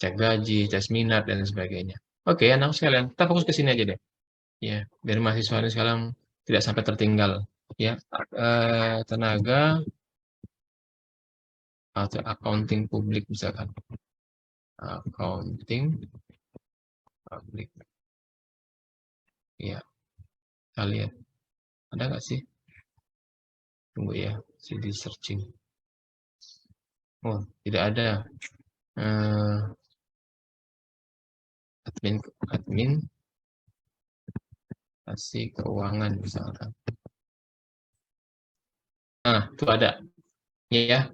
cek gaji, tes minat, dan sebagainya. Oke, anak sekalian, kita fokus ke sini aja deh. Ya, biar mahasiswa ini sekarang tidak sampai tertinggal. Ya, tenaga atau accounting publik misalkan. Accounting publik. Ya, kita lihat. Ada nggak sih? Tunggu ya, CD searching. Oh, tidak ada. Admin kasih keuangan misalkan. Nah, itu ada. Ya.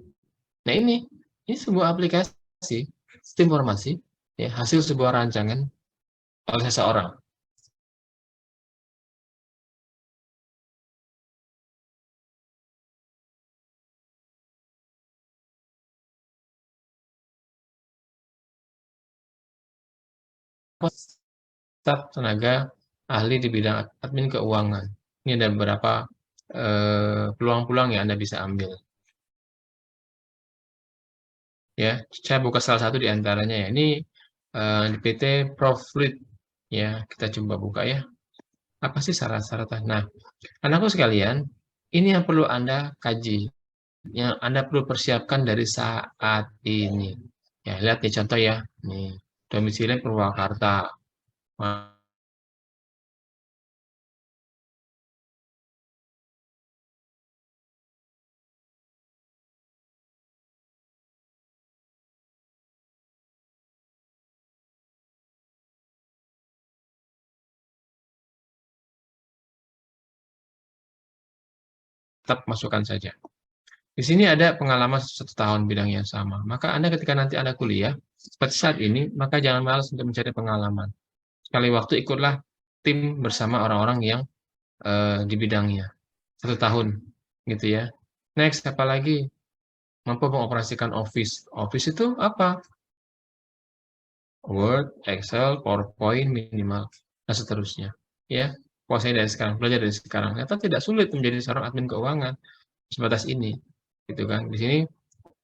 Nah, ini sebuah aplikasi sistem informasi, ya, hasil sebuah rancangan oleh seseorang. Staf tenaga ahli di bidang admin keuangan. Ini ada beberapa peluang-peluang yang Anda bisa ambil. Ya, saya buka salah satu di antaranya ya. Ini di PT Profit. Ya, kita coba buka ya. Apa sih syarat-syaratnya? Nah, anakku sekalian, ini yang perlu Anda kaji, yang Anda perlu persiapkan dari saat ini. Ya, lihat nih contoh ya. Nih, domisili Purwakarta. Tetap masukkan saja. Di sini ada pengalaman 1 tahun bidang yang sama. Maka Anda ketika nanti Anda kuliah, seperti saat ini, maka jangan malas untuk mencari pengalaman. Sekali waktu ikutlah tim bersama orang-orang yang di bidangnya. 1 tahun, gitu ya. Next, apalagi mampu mengoperasikan Office. Office itu apa? Word, Excel, PowerPoint minimal, dan seterusnya. Ya, kuasai dari sekarang, belajar dari sekarang. Ternyata tidak sulit menjadi seorang admin keuangan sebatas ini, gitu kan? Di sini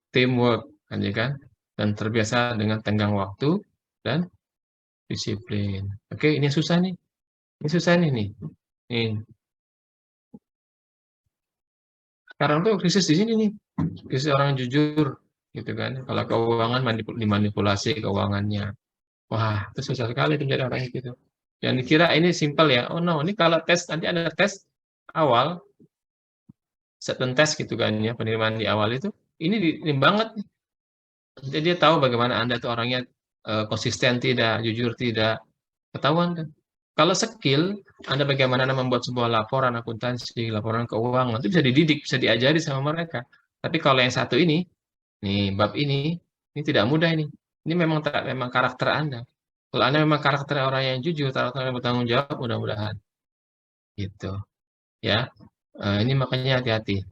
teamwork, kan ya kan? Dan terbiasa dengan tenggang waktu dan disiplin. Oke, ini susah nih. Ini susah nih nih. Nih, sekarang tuh krisis di sini nih. Krisis orang jujur, gitu kan? Kalau keuangan dimanipulasi keuangannya. Wah, itu susah sekali tuh menjadi orang gitu. Yang dikira ini simpel ya. Oh no, ini kalau tes nanti ada tes awal, certain test gitu kan ya, penerimaan di awal itu, ini banget. Jadi dia tahu bagaimana Anda tuh orangnya konsisten tidak, jujur tidak, ketahuan kan. Kalau skill, Anda bagaimana Anda membuat sebuah laporan akuntansi, laporan keuangan, itu bisa dididik, bisa diajari sama mereka. Tapi kalau yang satu nih bab ini tidak mudah ini. Ini memang karakter Anda. Kalau Anda memang karakter orang yang jujur, karakter yang bertanggung jawab, mudah-mudahan gitu ya. Ini makanya hati-hati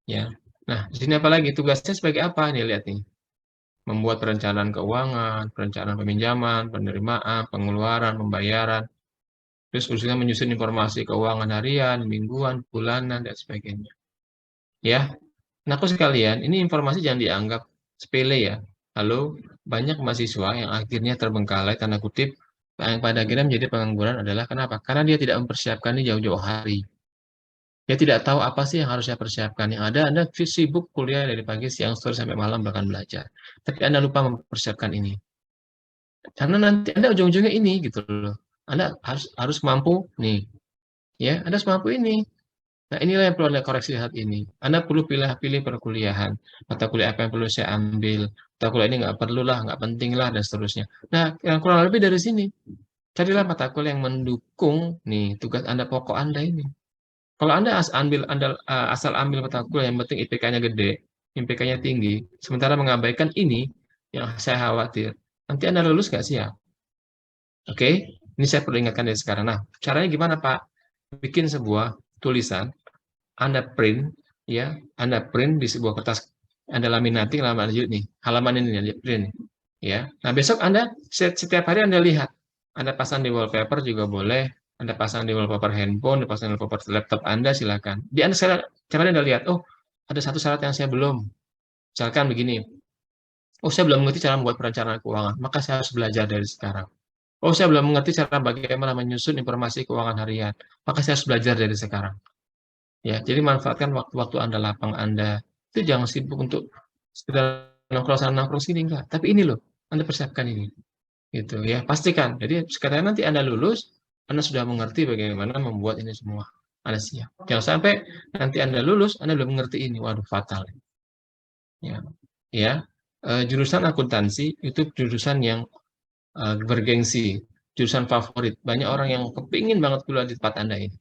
ya. Nah, di sini apalagi tugasnya sebagai apa nih, lihat nih. Membuat perencanaan keuangan, perencanaan peminjaman, penerimaan, pengeluaran, pembayaran, terus usulnya menyusun informasi keuangan harian, mingguan, bulanan, dan sebagainya. Ya, nah aku sekalian, ini informasi jangan dianggap sepele ya. Lalu banyak mahasiswa yang akhirnya terbengkalai, tanda kutip, yang pada akhirnya menjadi pengangguran adalah kenapa? Karena dia tidak mempersiapkan ini jauh-jauh hari. Dia tidak tahu apa sih yang harus saya persiapkan. Yang ada Anda sibuk kuliah dari pagi, siang, sore, sampai malam bahkan belajar. Tapi Anda lupa mempersiapkan ini. Karena nanti Anda ujung-ujungnya ini gitu loh. Anda harus mampu nih, ya. Anda harus mampu ini. Nah, inilah yang perlu Anda koreksi saat ini. Anda perlu pilih-pilih perkuliahan. Mata kuliah apa yang perlu saya ambil. Mata kuliah ini nggak perlu lah, nggak penting lah, dan seterusnya. Nah, yang kurang lebih dari sini. Carilah mata kuliah yang mendukung nih tugas Anda, pokok Anda ini. Kalau Anda asal ambil mata kuliah yang penting IPK-nya gede, IPK-nya tinggi, sementara mengabaikan ini, yang saya khawatir, nanti Anda lulus nggak siap. Oke, ini saya perlu ingatkan dari sekarang. Nah, caranya gimana Pak? Bikin sebuah tulisan, Anda print, ya, Anda print di sebuah kertas, Anda laminating, halaman nih, halaman ini print, ya. Nah, besok Anda setiap hari Anda lihat, Anda pasang di wallpaper juga boleh, Anda pasang di wallpaper handphone, pasang di wallpaper laptop Anda, silakan. Di Anda coba Anda lihat, oh, ada satu syarat yang saya belum. Misalkan begini, Oh, saya belum mengerti cara membuat perencanaan keuangan, maka saya harus belajar dari sekarang. Oh, saya belum mengerti cara bagaimana menyusun informasi keuangan harian, maka saya harus belajar dari sekarang. Ya, jadi manfaatkan waktu-waktu Anda lapang Anda. Itu jangan sibuk untuk sekedar nongkrong sana nongkrong sini, enggak. Tapi ini loh, Anda persiapkan ini. Gitu ya, pastikan. Jadi sekalian nanti Anda lulus, Anda sudah mengerti bagaimana membuat ini semua. Anda siap. Jangan sampai nanti Anda lulus, Anda belum mengerti ini. Waduh, fatal. Ya, ya. Jurusan akuntansi itu jurusan yang bergengsi, jurusan favorit. Banyak orang yang kepingin banget kuliah di tempat Anda ini.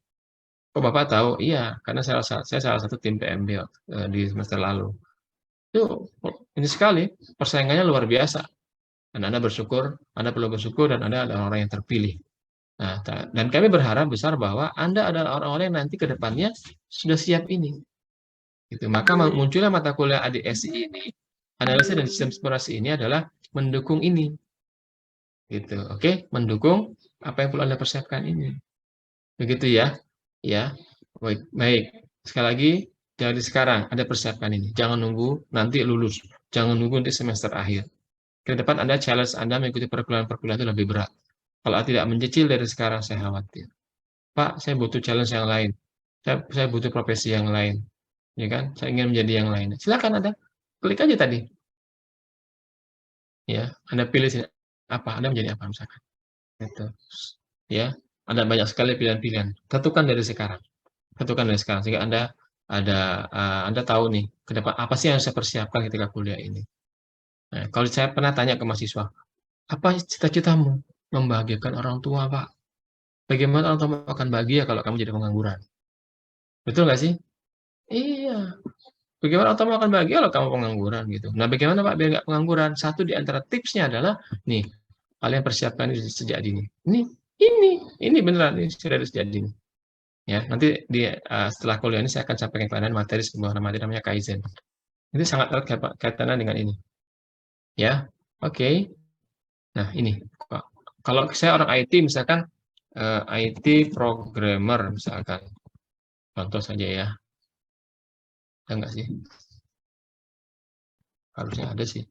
Oh, Bapak tahu? Iya, karena saya salah satu tim PMB di semester lalu. Itu ini sekali, persaingannya luar biasa. Dan Anda bersyukur, Anda perlu bersyukur dan Anda adalah orang yang terpilih. Nah, dan kami berharap besar bahwa Anda adalah orang-orang yang nanti ke depannya sudah siap ini. Gitu. Maka munculnya mata kuliah ADSI ini, analisis dan sistem eksplorasi ini adalah mendukung ini. Gitu. Oke, mendukung apa yang perlu Anda persiapkan ini. Begitu ya. Ya. Baik, baik. Sekali lagi, dari sekarang Anda persiapkan ini. Jangan nunggu nanti lulus. Jangan nunggu nanti semester akhir. Ke depan Anda challenge Anda mengikuti perkuliahan-perkuliahan itu lebih berat. Kalau tidak mencicil dari sekarang, saya khawatir. Pak, saya butuh challenge yang lain. Saya butuh profesi yang lain. Ya kan? Saya ingin menjadi yang lain. Silakan Anda klik aja tadi. Ya, Anda pilih apa? Anda menjadi apa misalkan. Gitu. Ya, ada banyak sekali pilihan-pilihan. Tentukan dari sekarang. Tentukan dari sekarang sehingga Anda tahu nih ke depan apa sih yang saya persiapkan ketika kuliah ini. Nah, kalau saya pernah tanya ke mahasiswa, apa cita-citamu? Membahagiakan orang tua, Pak. Bagaimana orang tua akan bahagia kalau kamu jadi pengangguran? Betul nggak sih? Iya. Bagaimana orang tua akan bahagia kalau kamu pengangguran gitu. Nah, bagaimana Pak biar nggak pengangguran? Satu di antara tipsnya adalah, nih, kalian persiapkan ini sejak dini. Ini beneran, ini sudah dari sejak dini. Ya, nanti setelah kuliah ini saya akan sampaikan ke kalian materi sebuah materi namanya Kaizen. Itu sangat erat kaitannya dengan ini. Ya, oke. Nah, ini. Kalau saya orang IT, misalkan IT programmer, misalkan. Contoh saja ya. Ada nggak sih? Harusnya ada sih.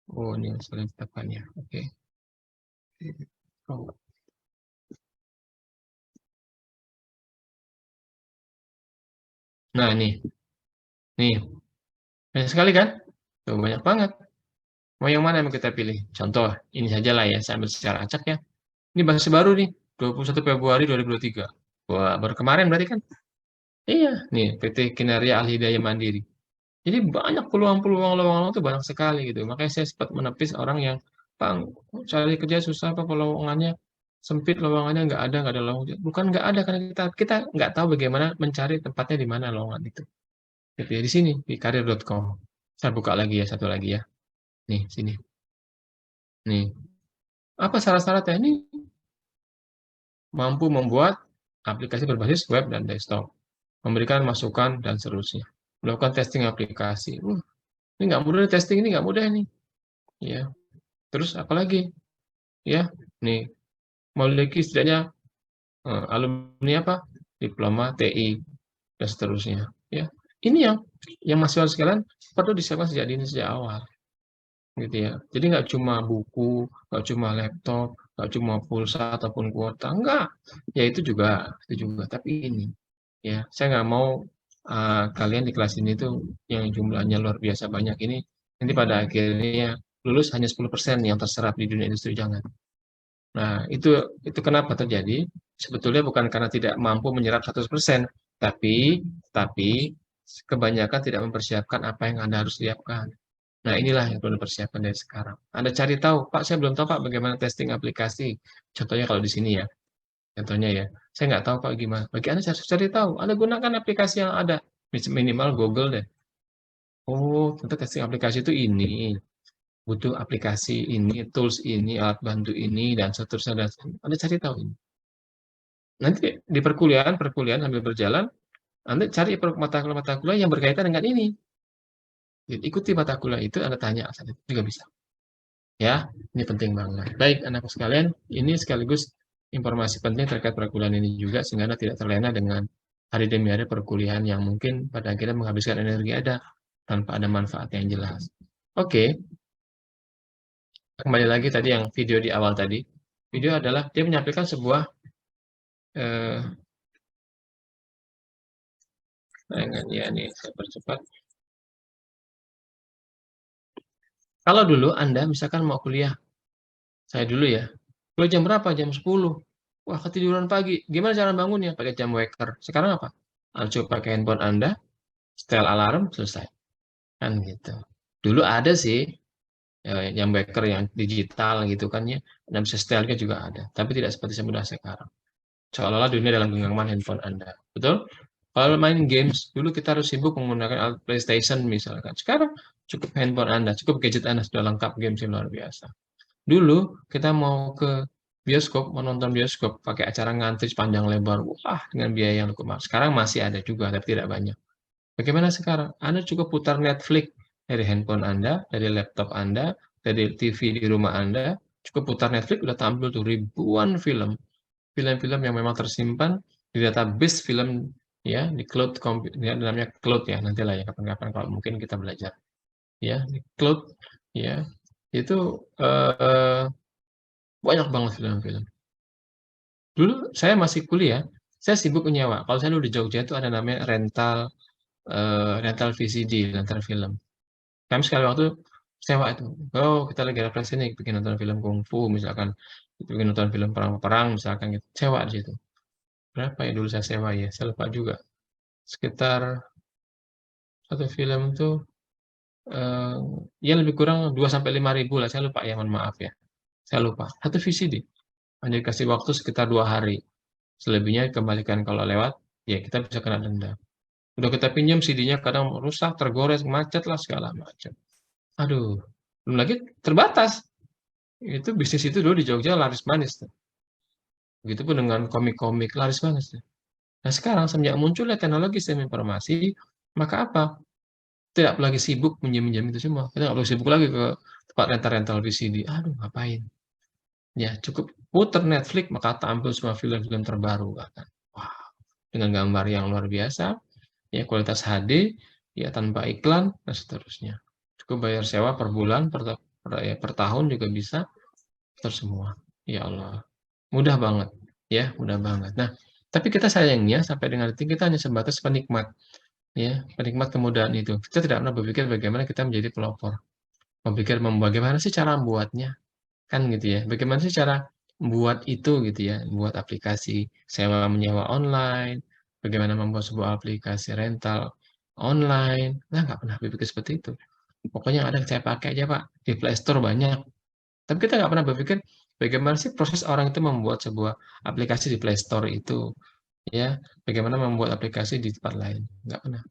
Oh, ini saling tetapannya. Oke. Oh. Nah, nih, banyak sekali kan? Tuh, banyak banget. Mau yang mana yang kita pilih? Contoh, ini saja lah ya, saya ambil secara acak ya. Ini masih baru nih, 21 Februari 2023. Wah, baru kemarin berarti kan? Iya, nih, PT Kinerja Al Hidayah Mandiri. Jadi banyak peluang-peluang lowongan itu banyak sekali gitu. Makanya saya sempat menepis orang yang, Bang, cari kerja susah apa lowongannya sempit, lowongannya nggak ada lowongan. Bukan nggak ada, karena kita nggak tahu bagaimana mencari tempatnya di mana lowongan itu. Gitu ya, di sini, di karir.com. Saya buka lagi ya, satu lagi ya. Nih, sini. Nih. Apa syarat-syaratnya? Ini mampu membuat aplikasi berbasis web dan desktop, memberikan masukan dan seterusnya, melakukan testing aplikasi. Ini nggak mudah testing, ini nggak mudah nih. Ya. Terus apalagi? Ya, nih memiliki setidaknya alumni apa? Diploma TI dan seterusnya. Ya, ini yang mahasiswa sekalian perlu disiapkan sejak dini sejak awal. Gitu ya. Jadi nggak cuma buku, nggak cuma laptop, nggak cuma pulsa ataupun kuota, enggak. Ya itu juga. Tapi ini, ya, saya nggak mau kalian di kelas ini tuh yang jumlahnya luar biasa banyak ini, nanti pada akhirnya lulus hanya 10% yang terserap di dunia industri, jangan. Nah, itu kenapa terjadi? Sebetulnya bukan karena tidak mampu menyerap 100%, tapi kebanyakan tidak mempersiapkan apa yang Anda harus siapkan. Nah, inilah yang perlu dipersiapkan dari sekarang. Anda cari tahu, Pak, saya belum tahu Pak bagaimana testing aplikasi. Contohnya kalau di sini ya, contohnya ya, saya nggak tahu Pak gimana. Bagi Anda harus cari tahu. Anda gunakan aplikasi yang ada, minimal Google deh. Oh, tentu testing aplikasi itu ini. Butuh aplikasi ini, tools ini, alat bantu ini, dan seterusnya. Dan seterusnya. Anda cari tahu ini. Nanti di perkuliahan sambil berjalan, Anda cari mata kuliah yang berkaitan dengan ini. Jadi, ikuti mata kuliah itu, Anda tanya, juga bisa. Ya, ini penting banget. Baik, anakku sekalian, ini sekaligus informasi penting terkait perkuliahan ini juga, sehingga Anda tidak terlena dengan hari demi hari perkuliahan yang mungkin pada akhirnya menghabiskan energi Anda tanpa ada manfaat yang jelas. Oke, kembali lagi tadi yang video di awal tadi. Video adalah dia menyampaikan sebuah eh, ya nih saya percepat. Kalau dulu Anda misalkan mau kuliah, saya dulu ya, kuliah jam berapa? Jam 10. Wah, ketiduran pagi. Gimana cara bangunnya? Pakai jam waker. Sekarang apa? Anda coba pakai handphone Anda, setel alarm, selesai. Kan gitu. Dulu ada sih jam waker yang digital gitu kan ya. Anda bisa setelnya juga ada. Tapi tidak seperti semudah sekarang. Seolah-olah dunia dalam genggaman handphone Anda. Betul? Kalau main games, dulu kita harus sibuk menggunakan alat PlayStation misalkan. Sekarang cukup handphone Anda, cukup gadget Anda sudah lengkap games yang luar biasa. Dulu kita mau ke bioskop, mau nonton bioskop, pakai acara ngantri sepanjang lebar, wah dengan biaya yang cukup mahal. Sekarang masih ada juga, tapi tidak banyak. Bagaimana sekarang? Anda cukup putar Netflix dari handphone Anda, dari laptop Anda, dari TV di rumah Anda, cukup putar Netflix, udah tampil tuh ribuan film. Film-film yang memang tersimpan di database film ya di cloud ya, namanya cloud ya nantilah ya kapan-kapan kalau mungkin kita belajar ya di cloud ya itu eh, banyak banget film-film. Dulu saya masih kuliah, saya sibuk menyewa. Kalau saya dulu di Jogja itu ada namanya rental VCD, rental film. Kami sekali waktu sewa itu. Oh, kita lagi refresh nih, bikin nonton film kungfu misalkan, bikin nonton film perang-perang misalkan gitu. Sewa di situ. Berapa ya dulu saya sewa ya? Saya lupa juga. Sekitar satu film tuh eh, ya lebih kurang 2 sampai 5 ribu lah. Saya lupa ya, mohon maaf ya. Saya lupa. Satu VCD. Hanya dikasih waktu sekitar 2 hari. Selebihnya kembalikan kalau lewat, ya kita bisa kena denda. Udah kita pinjam CD-nya kadang rusak, tergores, macet lah segala macam. Aduh, belum lagi terbatas. Itu bisnis itu dulu di Jogja laris manis tuh. Begitupun dengan komik-komik laris manis tuh. Nah sekarang semenjak munculnya teknologi sistem informasi, maka apa? Tidak lagi sibuk minjem-minjem itu semua. Kita nggak perlu sibuk lagi ke tempat rental-rental VCD. Aduh, ngapain? Ya, cukup putar Netflix, maka tampil semua film-film terbaru. Kan. Wah, dengan gambar yang luar biasa, ya kualitas HD, ya tanpa iklan, dan seterusnya. Cukup bayar sewa per bulan, per tahun juga bisa, terus semua. Ya Allah, mudah banget. Ya, mudah banget. Nah, tapi kita sayangnya sampai dengan detik kita hanya sebatas penikmat. Ya, penikmat kemudahan itu. Kita tidak pernah berpikir bagaimana kita menjadi pelopor. Berpikir bagaimana sih cara membuatnya, kan gitu ya. Bagaimana sih cara membuat itu gitu ya, membuat aplikasi sewa menyewa online, bagaimana membuat sebuah aplikasi rental online. Nah, nggak pernah berpikir seperti itu. Pokoknya yang ada saya pakai aja Pak. Di Play Store banyak. Tapi kita nggak pernah berpikir bagaimana sih proses orang itu membuat sebuah aplikasi di Play Store itu, ya. Bagaimana membuat aplikasi di tempat lain. Nggak pernah.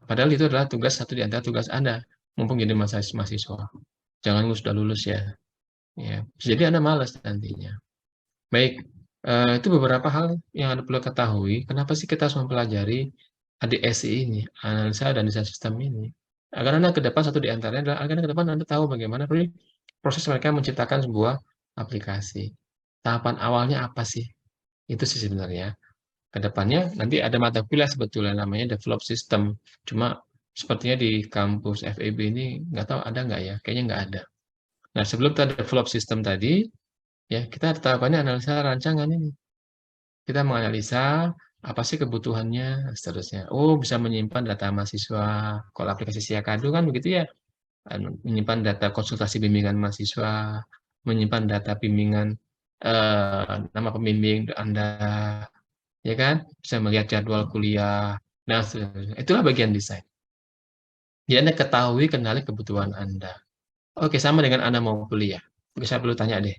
Padahal itu adalah satu di antara tugas Anda, mumpung jadi mahasiswa. Jangan sudah lulus ya. Ya, jadi Anda malas nantinya. Baik, itu beberapa hal yang Anda perlu ketahui. Kenapa sih kita harus mempelajari ADSI ini, analisa dan desain sistem ini? Agar Anda ke depan satu di antaranya adalah agar ke depan Anda tahu bagaimana proses mereka menciptakan sebuah aplikasi. Tahapan awalnya apa sih? Itu sih sebenarnya. Kedepannya nanti ada mata kuliah sebetulnya namanya develop system. Cuma sepertinya di kampus FEB ini nggak tahu ada nggak ya? Kayaknya nggak ada. Nah sebelum kita develop system tadi, ya kita tahapannya analisa rancangan ini. Kita menganalisa apa sih kebutuhannya, seterusnya. Oh bisa menyimpan data mahasiswa. Kalau aplikasi Siakado kan begitu ya. Menyimpan data konsultasi bimbingan mahasiswa, menyimpan data bimbingan nama pembimbing Anda, ya kan? Bisa melihat jadwal kuliah. Nah, itulah bagian desain. Jadi Anda ketahui, kenali kebutuhan Anda. Oke, sama dengan Anda mau kuliah. Oke, saya perlu tanya deh.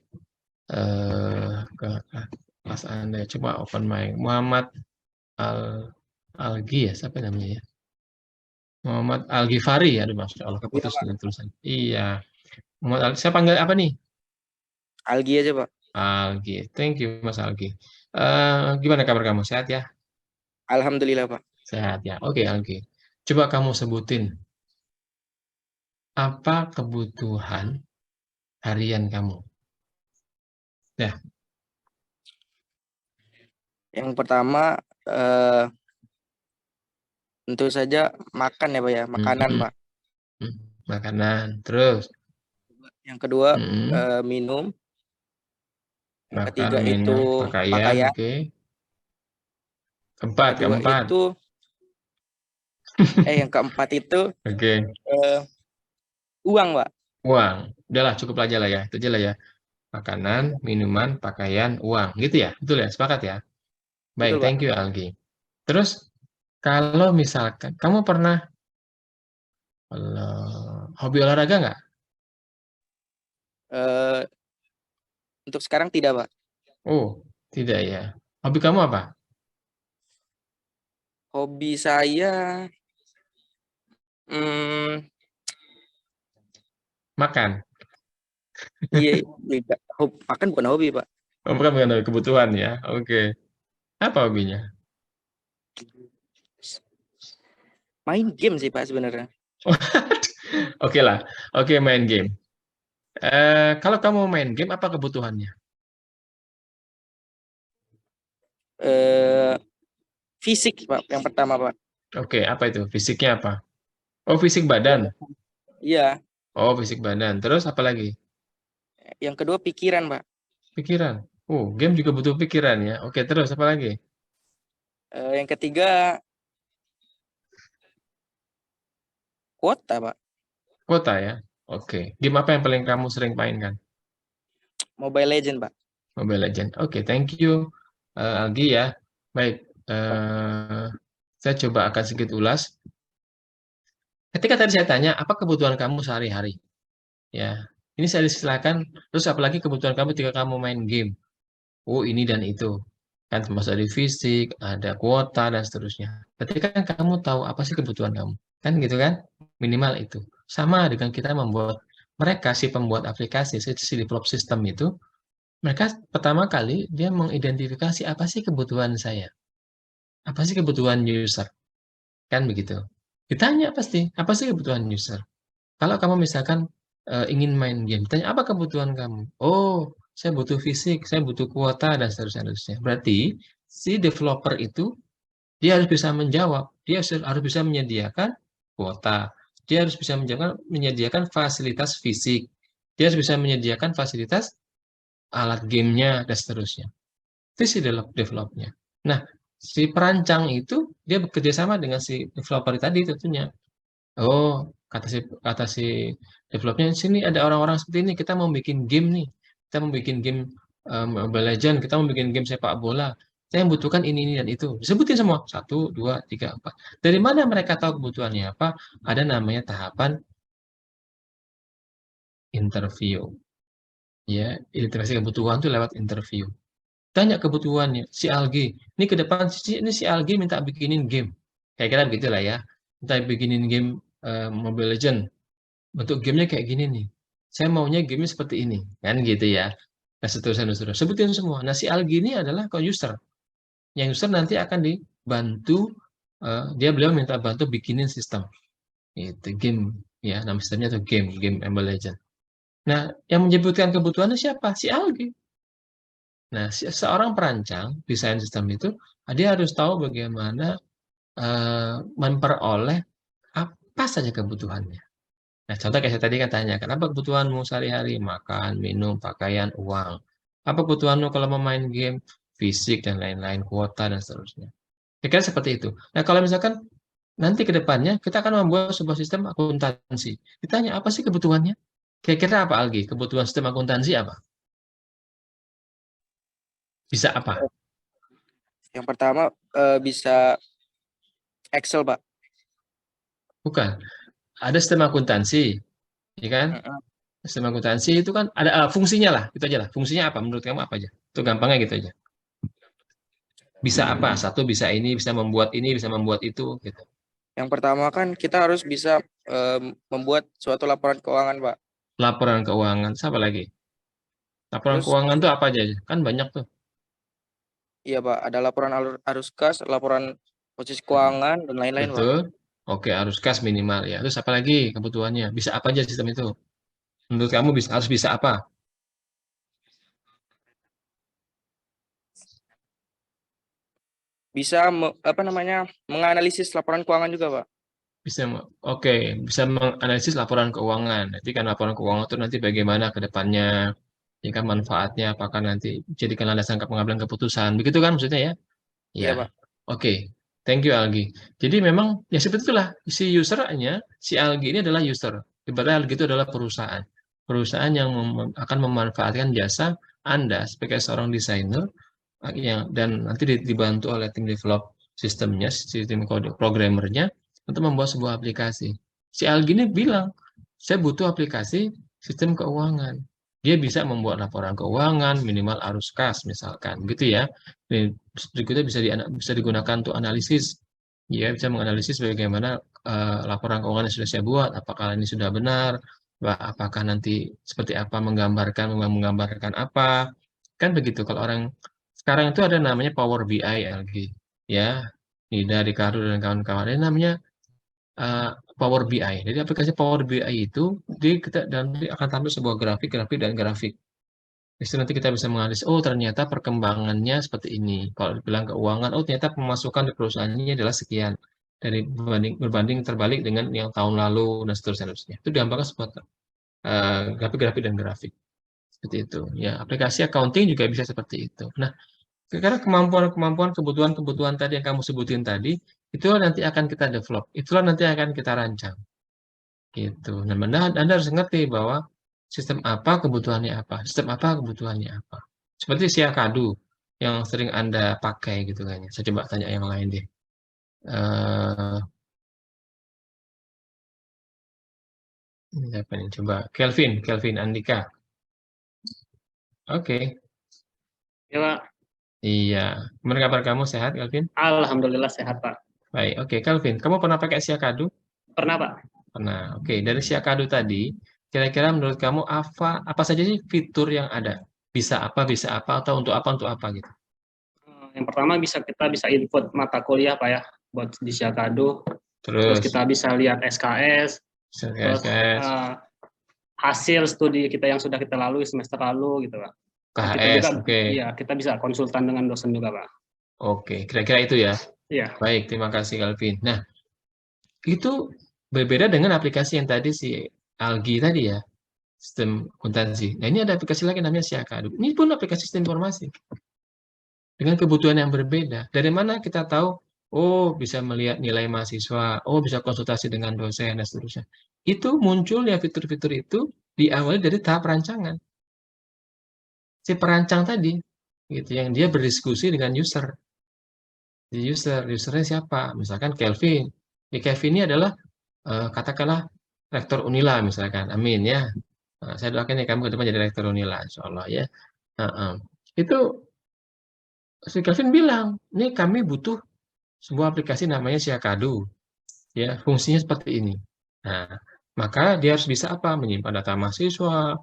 Ke Mas Anda, coba open mic. Muhammad Al Algi ya, siapa namanya ya? Muhammad Al Ghifari ya, aduh Masya Allah, Iya keputus Pak, dengan tulisan. Iya, Muhammad Al, saya panggil apa nih? Algi aja Pak. Algi, thank you Mas Algi. Gimana kabar kamu? Sehat ya? Alhamdulillah Pak. Sehat ya. Oke Algi. Coba kamu sebutin apa kebutuhan harian kamu. Ya, Yang pertama eh tentu saja makan ya Pak ya, makanan Hmm, Pak. makanan. Terus, Yang kedua hmm, minum. Yang makan, ketiga itu minum, pakaian. pakaian. Oke. Yang Keempat, kedua keempat. itu yang keempat itu Oke. eh, uang Pak. Uang. Udahlah, cukup aja lah ya. Itu aja lah ya. Makanan, Iya, minuman, pakaian, uang. Gitu ya? Betul ya? Sepakat ya? Baik, betul Pak. thank you Algi. Terus, kalau misalkan, kamu pernah hobi olahraga nggak? Eh, untuk sekarang tidak Pak. Oh, tidak ya. Hobi kamu apa? Hobi saya hmm, Makan. iya, makan bukan hobi Pak. Oh, bukan hobi, kebutuhan ya. Oke. Apa hobinya? Main game sih Pak sebenarnya. Oke lah. Oke, main game. Kalau kamu main game, apa kebutuhannya? Eh, fisik Pak yang pertama Pak. Oke, apa itu? Fisiknya apa? Oh, fisik badan. Iya, Oh, fisik badan. Terus apa lagi? yang kedua pikiran Pak. Pikiran. Oh, game juga butuh pikiran ya. Oke, terus apa lagi? Yang ketiga kuota Pak. Kuota ya. Oke. Game apa yang paling kamu sering mainkan? Mobile Legend Pak. Mobile Legends. Oke, thank you Algi ya. Baik, eh, saya coba akan sedikit ulas. Ketika tadi saya tanya, apa kebutuhan kamu sehari-hari? Ya, ini saya silakan. Terus apalagi kebutuhan kamu ketika kamu main game? Oh, ini dan itu. Kan termasuk dari fisik, ada kuota, dan seterusnya. Ketika kamu tahu apa sih kebutuhan kamu? Kan gitu kan? Minimal itu. Sama dengan kita membuat, mereka si pembuat aplikasi, si develop system itu, mereka pertama kali dia mengidentifikasi apa sih kebutuhan saya, apa sih kebutuhan user, kan begitu. Ditanya pasti, apa sih kebutuhan user? Kalau kamu misalkan ingin main game, tanya apa kebutuhan kamu? Oh, saya butuh fisik, saya butuh kuota dan seterusnya. Seterusnya. Berarti si developer itu dia harus bisa menjawab, dia harus bisa menyediakan kuota, dia harus bisa menyediakan fasilitas fisik, dia harus bisa menyediakan fasilitas alat gamenya dan seterusnya. Itu si developernya. Nah, si perancang itu dia bekerja sama dengan si developer tadi tentunya. Oh, kata si developernya, sini ada orang-orang seperti ini, kita mau bikin game nih. Kita mau bikin game Mobile Legends, kita mau bikin game sepak bola. Saya membutuhkan ini dan itu. Disebutin semua. Satu, dua, tiga, empat. Dari mana mereka tahu kebutuhannya apa? Ada namanya tahapan interview. Ya, identifikasi kebutuhan itu lewat interview. Tanya kebutuhannya si Algi, ini ke depan ini si Algi minta bikinin game, kayak kira begitulah ya, minta bikinin game Mobile Legend, bentuk gamenya kayak gini nih, saya maunya gamenya seperti ini, kan gitu ya. Nah, seterusnya seterusnya sebutin semua. Nah, si Algi ini adalah user, yang user nanti akan dibantu, beliau minta bantu bikinin sistem itu game, ya nama sistemnya itu game game Mobile Legend. Nah, yang menyebutkan kebutuhannya siapa? Si Algi. Nah, seorang perancang desain sistem itu, dia harus tahu bagaimana memperoleh apa saja kebutuhannya. Nah, contoh kayak saya tadi kan tanya, kenapa kebutuhanmu sehari-hari? Makan, minum, pakaian, uang. Apa kebutuhanmu kalau mau main game? Fisik dan lain-lain, kuota dan seterusnya. Kira-kira seperti itu. Nah, kalau misalkan nanti ke depannya kita akan membuat sebuah sistem akuntansi. Ditanya, apa sih kebutuhannya? Kira-kira apa, Algi? Kebutuhan sistem akuntansi apa? Bisa apa? Yang pertama bisa Excel Pak. Bukan. Ada sistem akuntansi, ya kan? Mm-mm. Sistem akuntansi itu kan ada fungsinya lah, itu aja lah. Fungsinya apa? Menurut kamu apa aja? Itu gampangnya gitu aja. Bisa apa? Satu bisa ini, bisa membuat itu, gitu. Yang pertama kan kita harus bisa membuat suatu laporan keuangan Pak. Laporan keuangan, apa lagi? Laporan Terus keuangan tuh apa aja? Kan banyak tuh. iya Pak, ada laporan arus kas, laporan posisi keuangan dan lain-lain Pak. Betul. Oke, arus kas minimal ya. Terus apa lagi kebutuhannya? Bisa apa aja sistem itu? Menurut kamu harus bisa apa? bisa menganalisis laporan keuangan juga, Pak. Oke, bisa menganalisis laporan keuangan. Nanti kan laporan keuangan itu nanti bagaimana ke depannya, ya kan manfaatnya, apakah nanti jadikan landasan pengambilan keputusan. Begitu kan maksudnya ya? Iya, Ya, Pak. oke. Thank you, Algi. Jadi memang, ya seperti itulah, si usernya, si Algi ini adalah user. Ibaratnya Algi itu adalah perusahaan. Perusahaan yang akan memanfaatkan jasa Anda sebagai seorang desainer, dan nanti dibantu oleh tim develop sistemnya, sistem kode programmernya, untuk membuat sebuah aplikasi. Si Algi ini bilang, saya butuh aplikasi sistem keuangan. Dia bisa membuat laporan keuangan, minimal arus kas, misalkan, gitu ya. Dan berikutnya bisa digunakan untuk analisis. Ya, bisa menganalisis bagaimana laporan keuangan yang sudah saya buat, apakah ini sudah benar, apakah nanti seperti apa menggambarkan apa. Kan begitu. Kalau orang sekarang itu ada namanya Power BI, LG. Ya, Nida, Ricardo, dan kawan-kawan. Ada namanya Power BI. Jadi aplikasi Power BI itu nanti akan tampil sebuah grafik dan grafik. Di situ nanti kita bisa menganalisis, oh ternyata perkembangannya seperti ini. Kalau dibilang keuangan, oh ternyata pemasukan di perusahaan ini adalah sekian. Dari berbanding terbalik dengan yang tahun lalu dan seterusnya. Itu digambarkan sebuah grafik dan grafik. Seperti itu. Ya, aplikasi accounting juga bisa seperti itu. Nah, karena kemampuan-kemampuan, kebutuhan-kebutuhan tadi yang kamu sebutin tadi, itulah nanti akan kita develop, itulah nanti akan kita rancang. Gitu. Nah, Anda harus ngerti bahwa sistem apa kebutuhannya apa, sistem apa kebutuhannya apa. Seperti Siakadu yang sering Anda pakai gitu kan. Saya coba tanya yang lain deh. Eh Siapa nih? Coba Kelvin Andika. Oke. Ya, Pak. Iya. Gimana kabar kamu? Sehat, Kelvin? Alhamdulillah sehat, Pak. Baik. Oke, Kelvin, kamu pernah pakai Siakadu? Pernah, Pak. Pernah. Oke, dari Siakadu tadi, kira-kira menurut kamu apa saja sih fitur yang ada? Bisa apa, atau untuk apa gitu. Yang pertama kita bisa input mata kuliah, Pak ya, buat di Syakadu. Terus Terus, kita bisa lihat SKS, terus SKS, hasil studi kita yang sudah kita lalui semester lalu gitu, Pak. Nah, kita KHS, juga oke. iya, kita bisa konsultan dengan dosen juga, Pak. Oke, kira-kira itu ya. Iya. Baik, terima kasih Calvin. Nah, itu berbeda dengan aplikasi yang tadi si Algi tadi ya, sistem akuntansi. Nah, ini ada aplikasi lagi namanya Siakadu. Ini pun aplikasi sistem informasi dengan kebutuhan yang berbeda. Dari mana kita tahu, oh bisa melihat nilai mahasiswa, oh bisa konsultasi dengan dosen, dan seterusnya. Itu munculnya fitur-fitur itu diawali dari tahap rancangan. Si perancang tadi, gitu, yang dia berdiskusi dengan user. Di usernya siapa? Misalkan Kelvin. Kelvin ini adalah katakanlah rektor Unila misalkan. Amin ya. Nah, saya doakan ya kamu ke depan jadi rektor Unila, insya Allah ya. Itu si Kelvin bilang, ini kami butuh sebuah aplikasi namanya Siakadu, ya fungsinya seperti ini. Nah, maka dia harus bisa apa? Menyimpan data mahasiswa,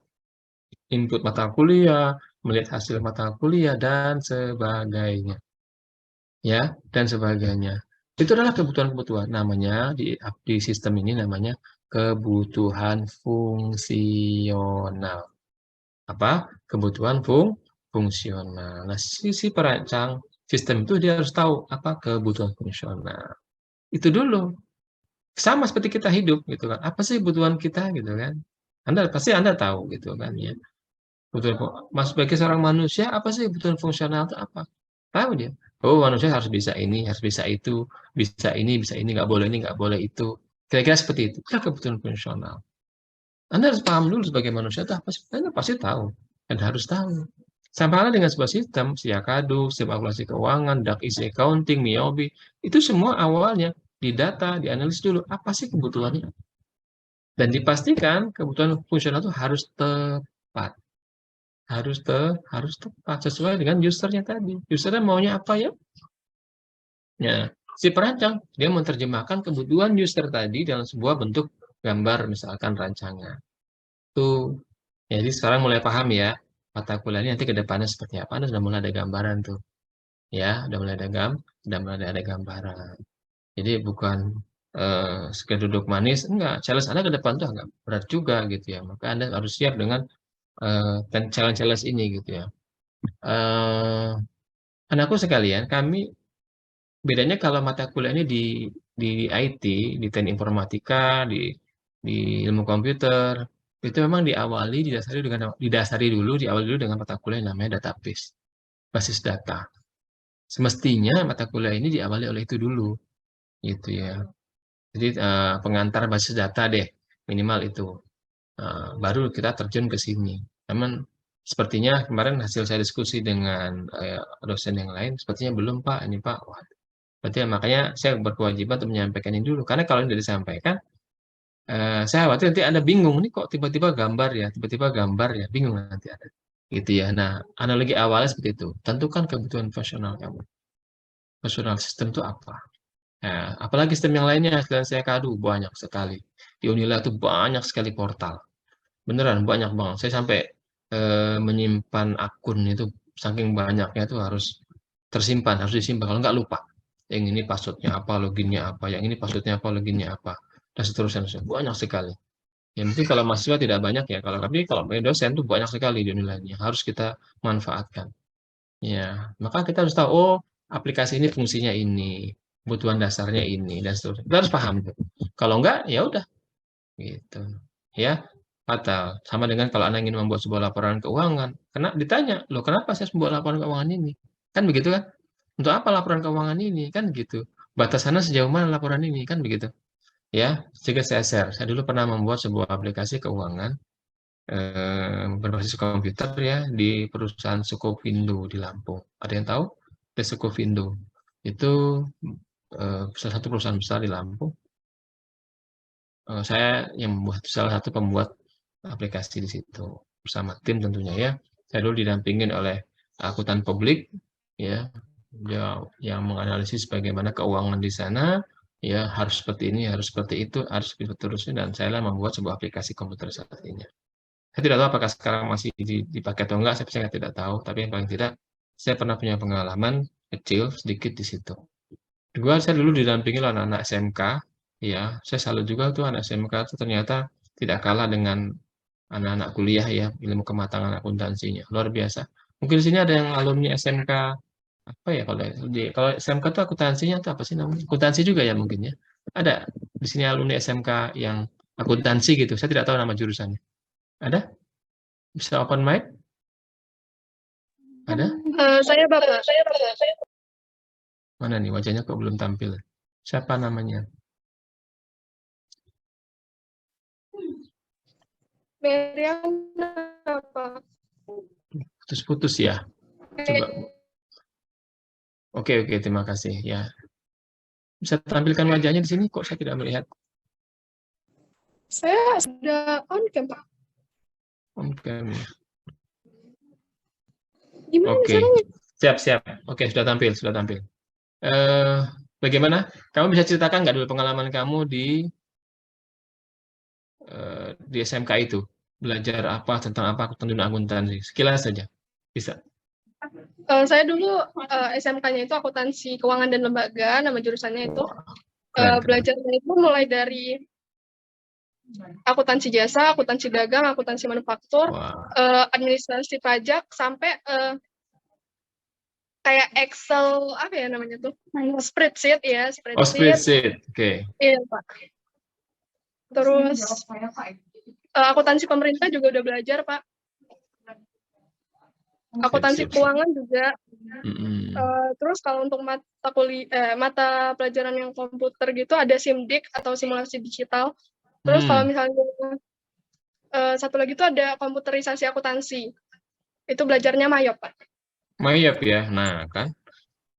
input mata kuliah, melihat hasil mata kuliah dan sebagainya, ya dan sebagainya. Itu adalah kebutuhan-kebutuhan. Namanya di sistem ini namanya kebutuhan fungsional. Apa? Kebutuhan fungsional. Nah, sisi perancang sistem itu dia harus tahu apa kebutuhan fungsional. Itu dulu. Sama seperti kita hidup gitu kan. Apa sih kebutuhan kita gitu kan? Anda tahu gitu kan ya. Mas sebagai seorang manusia apa sih kebutuhan fungsional itu apa? Tahu dia. Oh, manusia harus bisa ini, harus bisa itu, bisa ini, nggak boleh ini, nggak boleh itu. Kira-kira seperti itu. Itu kebutuhan fungsional. Anda harus paham dulu sebagai manusia itu apa sih? Anda pasti tahu dan harus tahu. Sama halnya dengan sebuah sistem, Siakadu, sistem kalkulasi keuangan, DAX Easy Accounting, MIOBI, itu semua awalnya di data, dianalisis dulu, apa sih kebutuhannya? Dan dipastikan kebutuhan fungsional itu harus tepat. Harus tepat sesuai dengan usernya tadi. Usernya maunya apa ya? Ya, si perancang dia menerjemahkan kebutuhan user tadi dalam sebuah bentuk gambar, misalkan rancangan. Tuh. Jadi sekarang mulai paham ya, mata kuliah ini nanti ke depannya seperti apa. Anda sudah mulai ada gambaran tuh. Ya, sudah mulai ada gambaran. Jadi bukan sekedar duduk manis, enggak. Challenge Anda ke depan tuh agak berat juga gitu ya. Maka Anda harus siap dengan challenge-challenge ini gitu ya. Anakku sekalian, kami bedanya kalau mata kuliah ini di IT, di teknik informatika, di ilmu komputer, itu memang didasari dulu dengan mata kuliah yang namanya database, basis data. Semestinya mata kuliah ini diawali oleh itu dulu, gitu ya. Jadi pengantar basis data deh, minimal itu. Baru kita terjun ke sini. Namun sepertinya kemarin hasil saya diskusi dengan dosen yang lain, sepertinya belum Pak, ini Pak. Wah, berarti makanya saya berkewajiban untuk menyampaikan ini dulu. Karena kalau tidak disampaikan, saya khawatir nanti Anda bingung, nih kok tiba-tiba gambar ya, bingung nanti Anda. Gitu ya. Nah, analogi awalnya seperti itu. Tentukan kebutuhan fungsional kamu. Fungsional sistem itu apa? Nah, apalagi sistem yang lainnya, selain saya kadu, banyak sekali. Di Unila itu banyak sekali portal. Beneran, banyak banget. Saya sampai menyimpan akun itu, saking banyaknya itu harus tersimpan, harus disimpan. Kalau nggak lupa. Yang ini passwordnya apa, loginnya apa, yang ini passwordnya apa, loginnya apa, dan seterusnya. Banyak sekali. Ya mungkin kalau mahasiswa tidak banyak ya, kalau dosen itu banyak sekali di nilainya, harus kita manfaatkan. Ya, maka kita harus tahu, oh aplikasi ini fungsinya ini, kebutuhan dasarnya ini, dan seterusnya. Kita harus paham tuh. Kalau enggak, ya udah, gitu. Ya, fatal. Sama dengan kalau Anda ingin membuat sebuah laporan keuangan, kena ditanya, loh kenapa saya membuat laporan keuangan ini? Kan begitu kan? Untuk apa laporan keuangan ini? Kan gitu. Batasannya sejauh mana laporan ini? Kan begitu. Ya, sedikit saya share. Saya dulu pernah membuat sebuah aplikasi keuangan berbasis komputer ya di perusahaan Sukovindo di Lampung. Ada yang tahu? The Sukovindo itu salah satu perusahaan besar di Lampung. Saya yang membuat salah satu pembuat aplikasi di situ bersama tim tentunya ya. Saya dulu didampingin oleh akuntan publik ya, yang menganalisis bagaimana keuangan di sana ya, harus seperti ini, harus seperti itu, harus seterusnya, dan saya membuat sebuah aplikasi komputerisasinya. Saya tidak tahu apakah sekarang masih dipakai atau enggak, saya tidak tahu, tapi yang paling tidak saya pernah punya pengalaman kecil sedikit di situ. Kedua, saya dulu didampingi oleh anak-anak SMK, ya, saya salut juga tuh anak SMK itu ternyata tidak kalah dengan anak-anak kuliah ya, ilmu kematangan akuntansinya, luar biasa. Mungkin di sini ada yang alumni SMK, apa ya kalau SMK itu akuntansinya itu apa sih namanya? Akuntansi juga ya mungkin ya. Ada di sini alumni SMK yang akuntansi gitu, saya tidak tahu nama jurusannya. Ada? Bisa open mic? Ada? Saya Bapak. Mana nih wajahnya kok belum tampil? Siapa namanya? Meriana Pak. Putus-putus ya. Coba. Oke, terima kasih ya. Bisa tampilkan wajahnya di sini kok saya tidak melihat. Saya sudah on cam Pak. On cam ya. Gimana Oke. caranya? Siap. Oke, sudah tampil. Bagaimana? Kamu bisa ceritakan nggak dulu pengalaman kamu di SMK itu? Belajar apa, tentang apa, tentang akuntansi? Sekilas saja. Bisa. Saya dulu SMK-nya itu akuntansi keuangan dan lembaga, nama jurusannya itu. Keren. Belajarnya itu mulai dari akuntansi jasa, akuntansi dagang, akuntansi manufaktur, administrasi pajak, sampai kayak Excel, apa ya namanya tuh? Spreadsheet ya, Oh, spreadsheet. Oke. Iya, Pak. Terus akuntansi pemerintah juga udah belajar, Pak. Akuntansi keuangan juga. Terus kalau untuk mata pelajaran yang komputer gitu ada SIMDIK atau simulasi digital. Terus kalau misalnya satu lagi itu ada komputerisasi akuntansi. Itu belajarnya Mayop, Pak. Mayop ya. Nah, kan.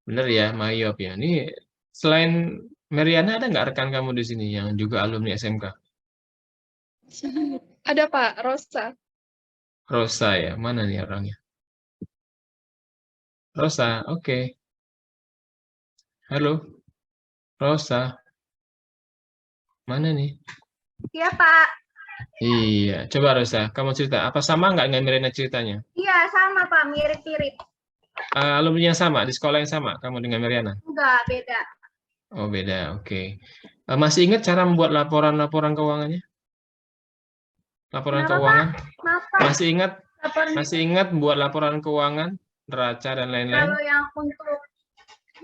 Bener ya, Mayop ya. Ini selain Meriana ada nggak rekan kamu di sini yang juga alumni SMK? Ada Pak, Rosa. Rosa ya, mana nih orangnya? Rosa, oke. Halo, Rosa. Mana nih? Iya, Pak. Iya, coba Rosa, kamu cerita. Apa sama nggak dengan Meriana ceritanya? Iya, sama, Pak. Mirip-mirip. Alumni yang sama, di sekolah yang sama, kamu dengan Meriana? Enggak, beda. Oh, beda, oke. Masih ingat cara membuat laporan keuangannya? Laporan Kenapa, keuangan? Maaf, Pak. Masih ingat buat laporan keuangan, neraca dan lainlain? Kalau yang untuk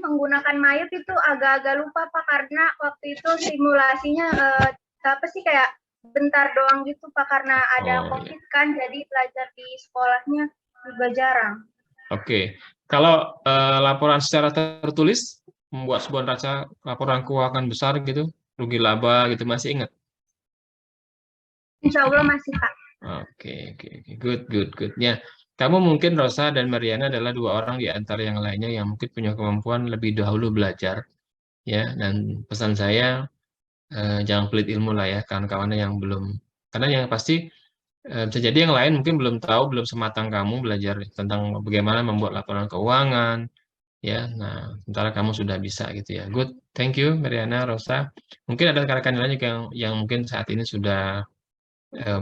menggunakan Mayup itu agak-agak lupa Pak, karena waktu itu simulasinya apa sih kayak bentar doang gitu Pak, karena ada COVID kan, jadi belajar di sekolahnya juga jarang. Oke. Kalau laporan secara tertulis, membuat sebuah neraca laporan keuangan besar gitu, rugi laba gitu, masih ingat? Insya Allah masih Pak. Oke. Good. Ya, kamu mungkin Rosa dan Mariana adalah dua orang di antara yang lainnya yang mungkin punya kemampuan lebih dahulu belajar, ya. Dan pesan saya, jangan pelit ilmu lah ya, kawan-kawannya yang belum, karena yang pasti bisa jadi yang lain mungkin belum tahu, belum sematang kamu belajar tentang bagaimana membuat laporan keuangan, ya. Nah, sementara kamu sudah bisa gitu ya. Good, thank you Mariana, Rosa. Mungkin ada rekan-rekan lain juga yang mungkin saat ini sudah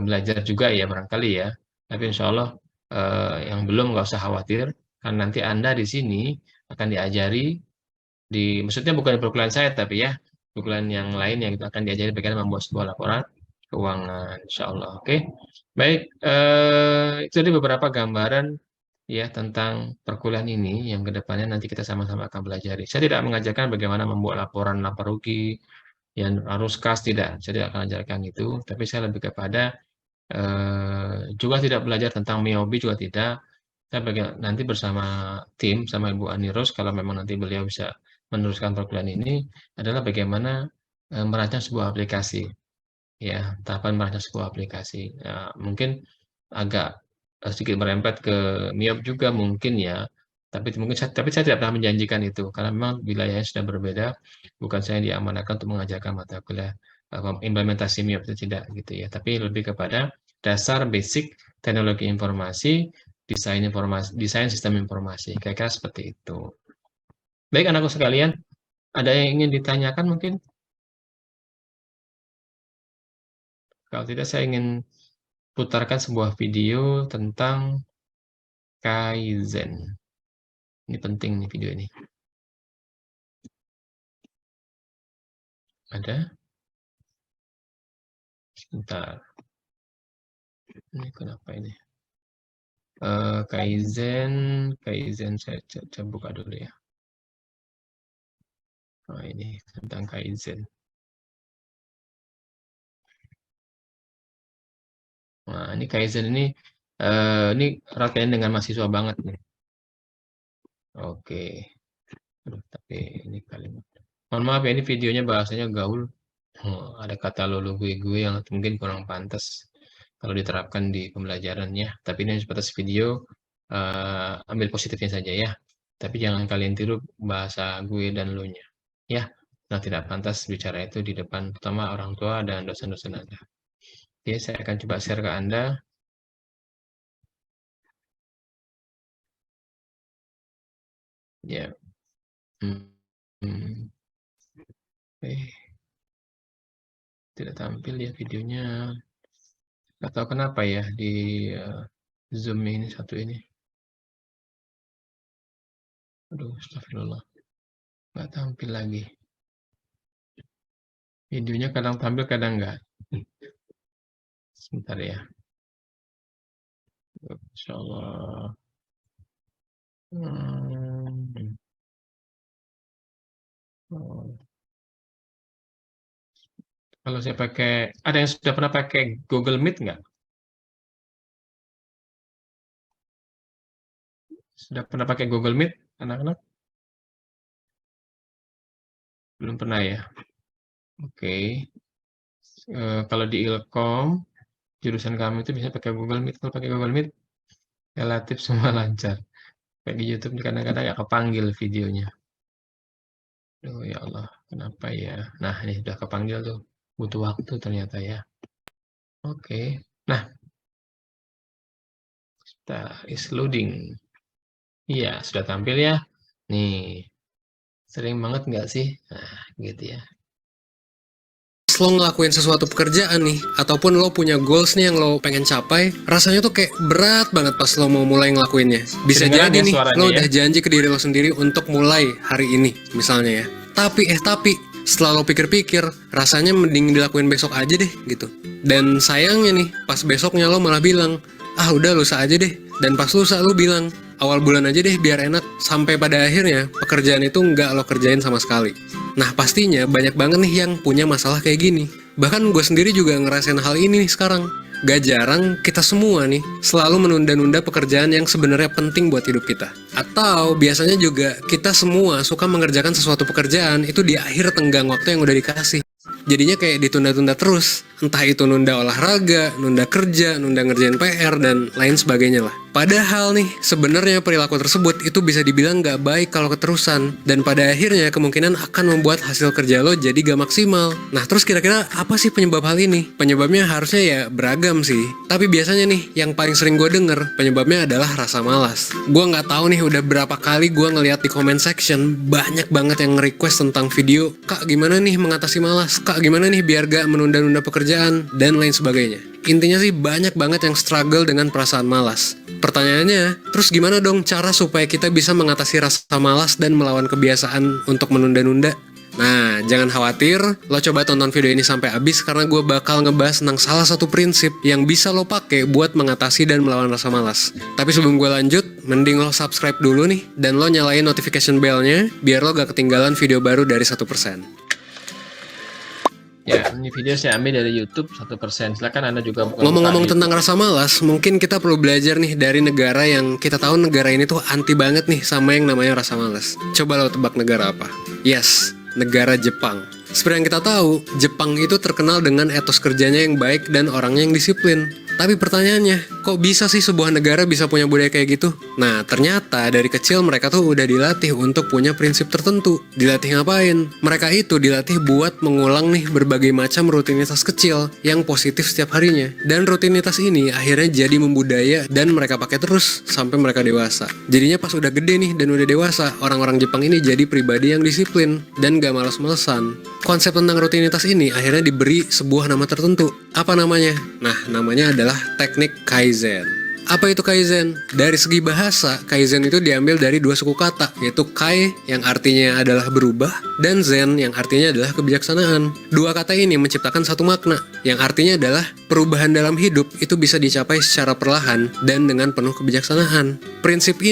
belajar juga ya barangkali ya. Tapi insya Allah yang belum nggak usah khawatir, karena nanti Anda di sini akan diajari maksudnya bukan di perkuliahan saya tapi ya perkuliahan yang lain yang itu akan diajari bagaimana membuat sebuah laporan keuangan, insya Allah. Oke, baik. Itu tadi beberapa gambaran ya tentang perkuliahan ini yang kedepannya nanti kita sama-sama akan belajar. Saya tidak mengajarkan bagaimana membuat laporan laba rugi yang harus kas, tidak. Saya tidak akan ajarkan itu, tapi saya lebih kepada juga tidak belajar tentang MIOB juga tidak. Saya nanti bersama tim sama Ibu Aniros, kalau memang nanti beliau bisa meneruskan perkuliahan ini, adalah bagaimana merancang sebuah aplikasi. Ya, tahapan merancang sebuah aplikasi. Ya, mungkin agak sedikit merempet ke MIOB juga mungkin ya, tapi saya tidak pernah menjanjikan itu karena memang wilayahnya sudah berbeda. Bukan saya yang diamanahkan untuk mengajarkan mata kuliah implementasi MIOB itu tidak gitu ya, tapi lebih kepada dasar basic teknologi informasi, desain sistem informasi, kira-kira seperti itu. Baik anakku sekalian, ada yang ingin ditanyakan mungkin? Kalau tidak, saya ingin putarkan sebuah video tentang Kaizen. Ini penting nih video ini. Ada? Sebentar. Ini kenapa ini? Kaizen saya coba buka dulu ya. Nah, ini tentang Kaizen. Nah, ini Kaizen ini rata dengan mahasiswa banget nih. Oke. Aduh, tapi ini kalimat. Mohon maaf ya, ini videonya bahasanya gaul. Ada kata lolo gue yang mungkin kurang pantas kalau diterapkan di pembelajarannya. Tapi ini sebatas video, ambil positifnya saja ya. Tapi jangan kalian tiru bahasa gue dan lo-nya. Ya, nah tidak pantas bicara itu di depan terutama orang tua dan dosen-dosen Anda. Oke, saya akan coba share ke Anda. Ya. Tidak tampil ya videonya. Nggak tahu kenapa ya di Zoom ini satu ini. Aduh, astagfirullah. Nggak tampil lagi. Videonya kadang tampil, kadang enggak. Sebentar ya. Insyaallah. Kalau saya pakai, ada yang sudah pernah pakai Google Meet nggak? Sudah pernah pakai Google Meet, anak-anak? Belum pernah ya? Oke. Kalau di Ilkom, jurusan kami itu bisa pakai Google Meet. Kalau pakai Google Meet, relatif semua lancar. Kayak di YouTube kadang-kadang ya kepanggil videonya. Oh ya Allah, kenapa ya? Nah, ini sudah kepanggil tuh. Butuh waktu ternyata ya. Oke. Nah, is loading. Iya, sudah tampil ya. Nih, sering banget nggak sih? Nah, gitu ya. Lo ngelakuin sesuatu pekerjaan nih, ataupun lo punya goals nih yang lo pengen capai, rasanya tuh kayak berat banget pas lo mau mulai ngelakuinnya. Bisa Kedengeran jadi ya nih, suaranya lo ya? udah janji ke diri lo sendiri untuk mulai hari ini, misalnya ya. Tapi setelah lo pikir-pikir, rasanya mending dilakuin besok aja deh, gitu. Dan sayangnya nih, pas besoknya lo malah bilang, ah udah lusa aja deh. Dan pas lusa lo bilang, awal bulan aja deh biar enak, sampai pada akhirnya pekerjaan itu nggak lo kerjain sama sekali. Nah pastinya banyak banget nih yang punya masalah kayak gini. Bahkan gue sendiri juga ngerasain hal ini nih sekarang. Gak jarang kita semua nih selalu menunda-nunda pekerjaan yang sebenarnya penting buat hidup kita. Atau biasanya juga kita semua suka mengerjakan sesuatu pekerjaan itu di akhir tenggang waktu yang udah dikasih. Jadinya kayak ditunda-tunda terus. Entah itu nunda olahraga, nunda kerja, nunda ngerjain PR, dan lain sebagainya lah. Padahal nih, sebenarnya perilaku tersebut itu bisa dibilang gak baik kalau keterusan. Dan pada akhirnya kemungkinan akan membuat hasil kerja lo jadi gak maksimal. Nah terus kira-kira apa sih penyebab hal ini? Penyebabnya harusnya ya beragam sih. Tapi biasanya nih, yang paling sering gue denger, penyebabnya adalah rasa malas. Gue gak tahu nih udah berapa kali gue ngeliat di comment section, banyak banget yang nge-request tentang video, Kak gimana nih mengatasi malas? Kak gimana nih biar gak menunda-nunda pekerjaan? Dan lain sebagainya. Intinya sih banyak banget yang struggle dengan perasaan malas. Pertanyaannya, terus gimana dong cara supaya kita bisa mengatasi rasa malas dan melawan kebiasaan untuk menunda-nunda? Nah, jangan khawatir, lo coba tonton video ini sampai habis karena gue bakal ngebahas tentang salah satu prinsip yang bisa lo pakai buat mengatasi dan melawan rasa malas. Tapi sebelum gue lanjut, mending lo subscribe dulu nih dan lo nyalain notification bell-nya biar lo gak ketinggalan video baru dari 1%. Ya, ini video saya ambil dari YouTube 1%. Silakan Anda juga buka. Ngomong-ngomong tentang rasa malas, mungkin kita perlu belajar nih dari negara yang kita tahu negara ini tuh anti banget nih sama yang namanya rasa malas. Coba lo tebak negara apa? Yes, negara Jepang. Seperti yang kita tahu, Jepang itu terkenal dengan etos kerjanya yang baik dan orangnya yang disiplin. Tapi pertanyaannya, kok bisa sih sebuah negara bisa punya budaya kayak gitu? Nah, ternyata dari kecil mereka tuh udah dilatih untuk punya prinsip tertentu. Dilatih ngapain? Mereka itu dilatih buat mengulang nih berbagai macam rutinitas kecil yang positif setiap harinya. Dan rutinitas ini akhirnya jadi membudaya dan mereka pakai terus sampai mereka dewasa. Jadinya pas udah gede nih dan udah dewasa, orang-orang Jepang ini jadi pribadi yang disiplin dan gak malas-malesan. Konsep tentang rutinitas ini akhirnya diberi sebuah nama tertentu. Apa namanya? Nah, namanya adalah teknik Kaizen. Apa itu Kaizen? Dari segi bahasa, Kaizen itu diambil dari dua suku kata, yaitu Kai yang artinya adalah berubah, dan Zen yang artinya adalah kebijaksanaan. Dua kata ini menciptakan satu makna, yang artinya adalah perubahan dalam hidup itu bisa dicapai secara perlahan dan dengan penuh kebijaksanaan. Prinsip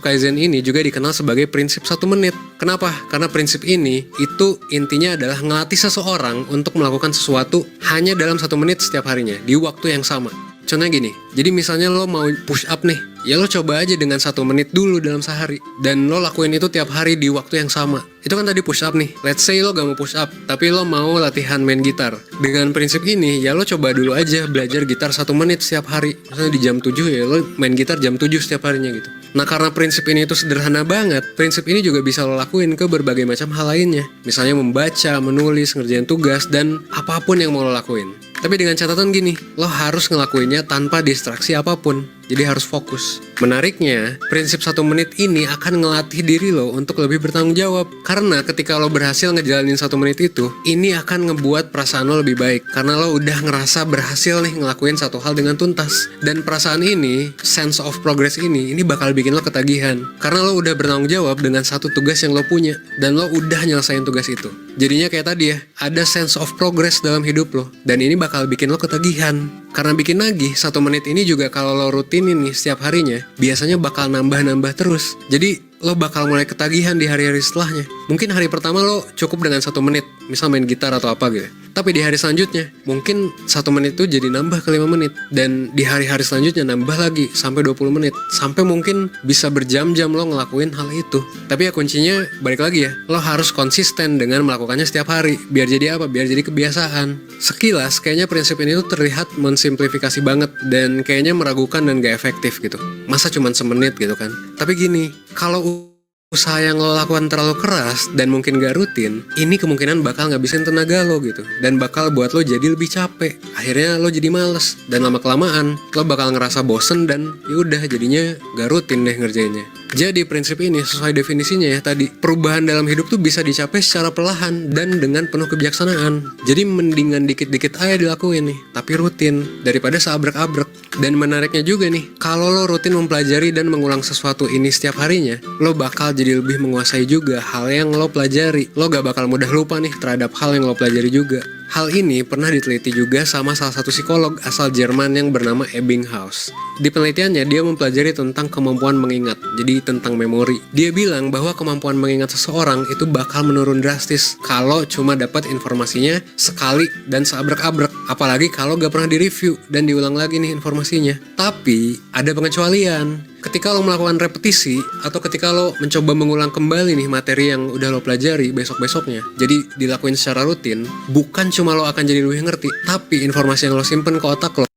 Kaizen ini juga dikenal sebagai prinsip 1 menit. Kenapa? Karena prinsip ini itu intinya adalah ngelatih seseorang untuk melakukan sesuatu hanya dalam 1 menit setiap harinya, di waktu yang sama. Contohnya gini, jadi misalnya lo mau push up nih, ya lo coba aja dengan 1 menit dulu dalam sehari. Dan lo lakuin itu tiap hari di waktu yang sama. Itu kan tadi push up nih, let's say lo gak mau push up, tapi lo mau latihan main gitar. Dengan prinsip ini, ya lo coba dulu aja belajar gitar 1 menit setiap hari. Misalnya di jam 7 ya lo main gitar jam 7 setiap harinya gitu. Nah karena prinsip ini itu sederhana banget, prinsip ini juga bisa lo lakuin ke berbagai macam hal lainnya. Misalnya membaca, menulis, ngerjain tugas, dan apapun yang mau lo lakuin. Tapi dengan catatan gini, lo harus ngelakuinnya tanpa distraksi apapun. Jadi harus fokus. Menariknya, prinsip 1 menit ini akan ngelatih diri lo untuk lebih bertanggung jawab. Karena ketika lo berhasil ngejalanin 1 menit itu, ini akan ngebuat perasaan lo lebih baik. Karena lo udah ngerasa berhasil nih ngelakuin satu hal dengan tuntas. Dan perasaan ini, sense of progress ini bakal bikin lo ketagihan. Karena lo udah bertanggung jawab dengan satu tugas yang lo punya. Dan lo udah nyelesain tugas itu. Jadinya kayak tadi ya, ada sense of progress dalam hidup lo. Dan ini bakal bikin lo ketagihan. Karena bikin nagih, 1 menit ini juga kalau lo rutinin nih setiap harinya, biasanya bakal nambah-nambah terus. Jadi lo bakal mulai ketagihan di hari-hari setelahnya. Mungkin hari pertama lo cukup dengan 1 menit, misal main gitar atau apa gitu. Tapi di hari selanjutnya, mungkin 1 menit itu jadi nambah ke 5 menit. Dan di hari-hari selanjutnya nambah lagi sampai 20 menit. Sampai mungkin bisa berjam-jam lo ngelakuin hal itu. Tapi ya kuncinya balik lagi ya, lo harus konsisten dengan melakukannya setiap hari. Biar jadi apa? Biar jadi kebiasaan. Sekilas kayaknya prinsip ini tuh terlihat mensimplifikasi banget dan kayaknya meragukan dan gak efektif gitu. Masa cuma semenit gitu kan? Tapi gini, kalau usaha yang lo lakukan terlalu keras dan mungkin gak rutin, ini kemungkinan bakal ngabisin tenaga lo gitu. Dan bakal buat lo jadi lebih capek. Akhirnya lo jadi males. Dan lama-kelamaan lo bakal ngerasa bosen dan yaudah jadinya gak rutin deh ngerjainnya. Jadi prinsip ini sesuai definisinya ya tadi, perubahan dalam hidup tuh bisa dicapai secara perlahan dan dengan penuh kebijaksanaan. Jadi mendingan dikit-dikit aja dilakuin nih, tapi rutin daripada seabrek-abrek. Dan menariknya juga nih, kalau lo rutin mempelajari dan mengulang sesuatu ini setiap harinya, lo bakal jadi lebih menguasai juga hal yang lo pelajari. Lo gak bakal mudah lupa nih terhadap hal yang lo pelajari juga. Hal ini pernah diteliti juga sama salah satu psikolog asal Jerman yang bernama Ebbinghaus. Di penelitiannya, dia mempelajari tentang kemampuan mengingat, jadi tentang memori. Dia bilang bahwa kemampuan mengingat seseorang itu bakal menurun drastis kalau cuma dapat informasinya sekali dan seabrek-abrek. Apalagi kalau gak pernah direview dan diulang lagi nih informasinya. Tapi, ada pengecualian. Ketika lo melakukan repetisi, atau ketika lo mencoba mengulang kembali nih materi yang udah lo pelajari besok-besoknya, jadi dilakuin secara rutin, bukan cuma lo akan jadi lebih ngerti, tapi informasi yang lo simpen ke otak lo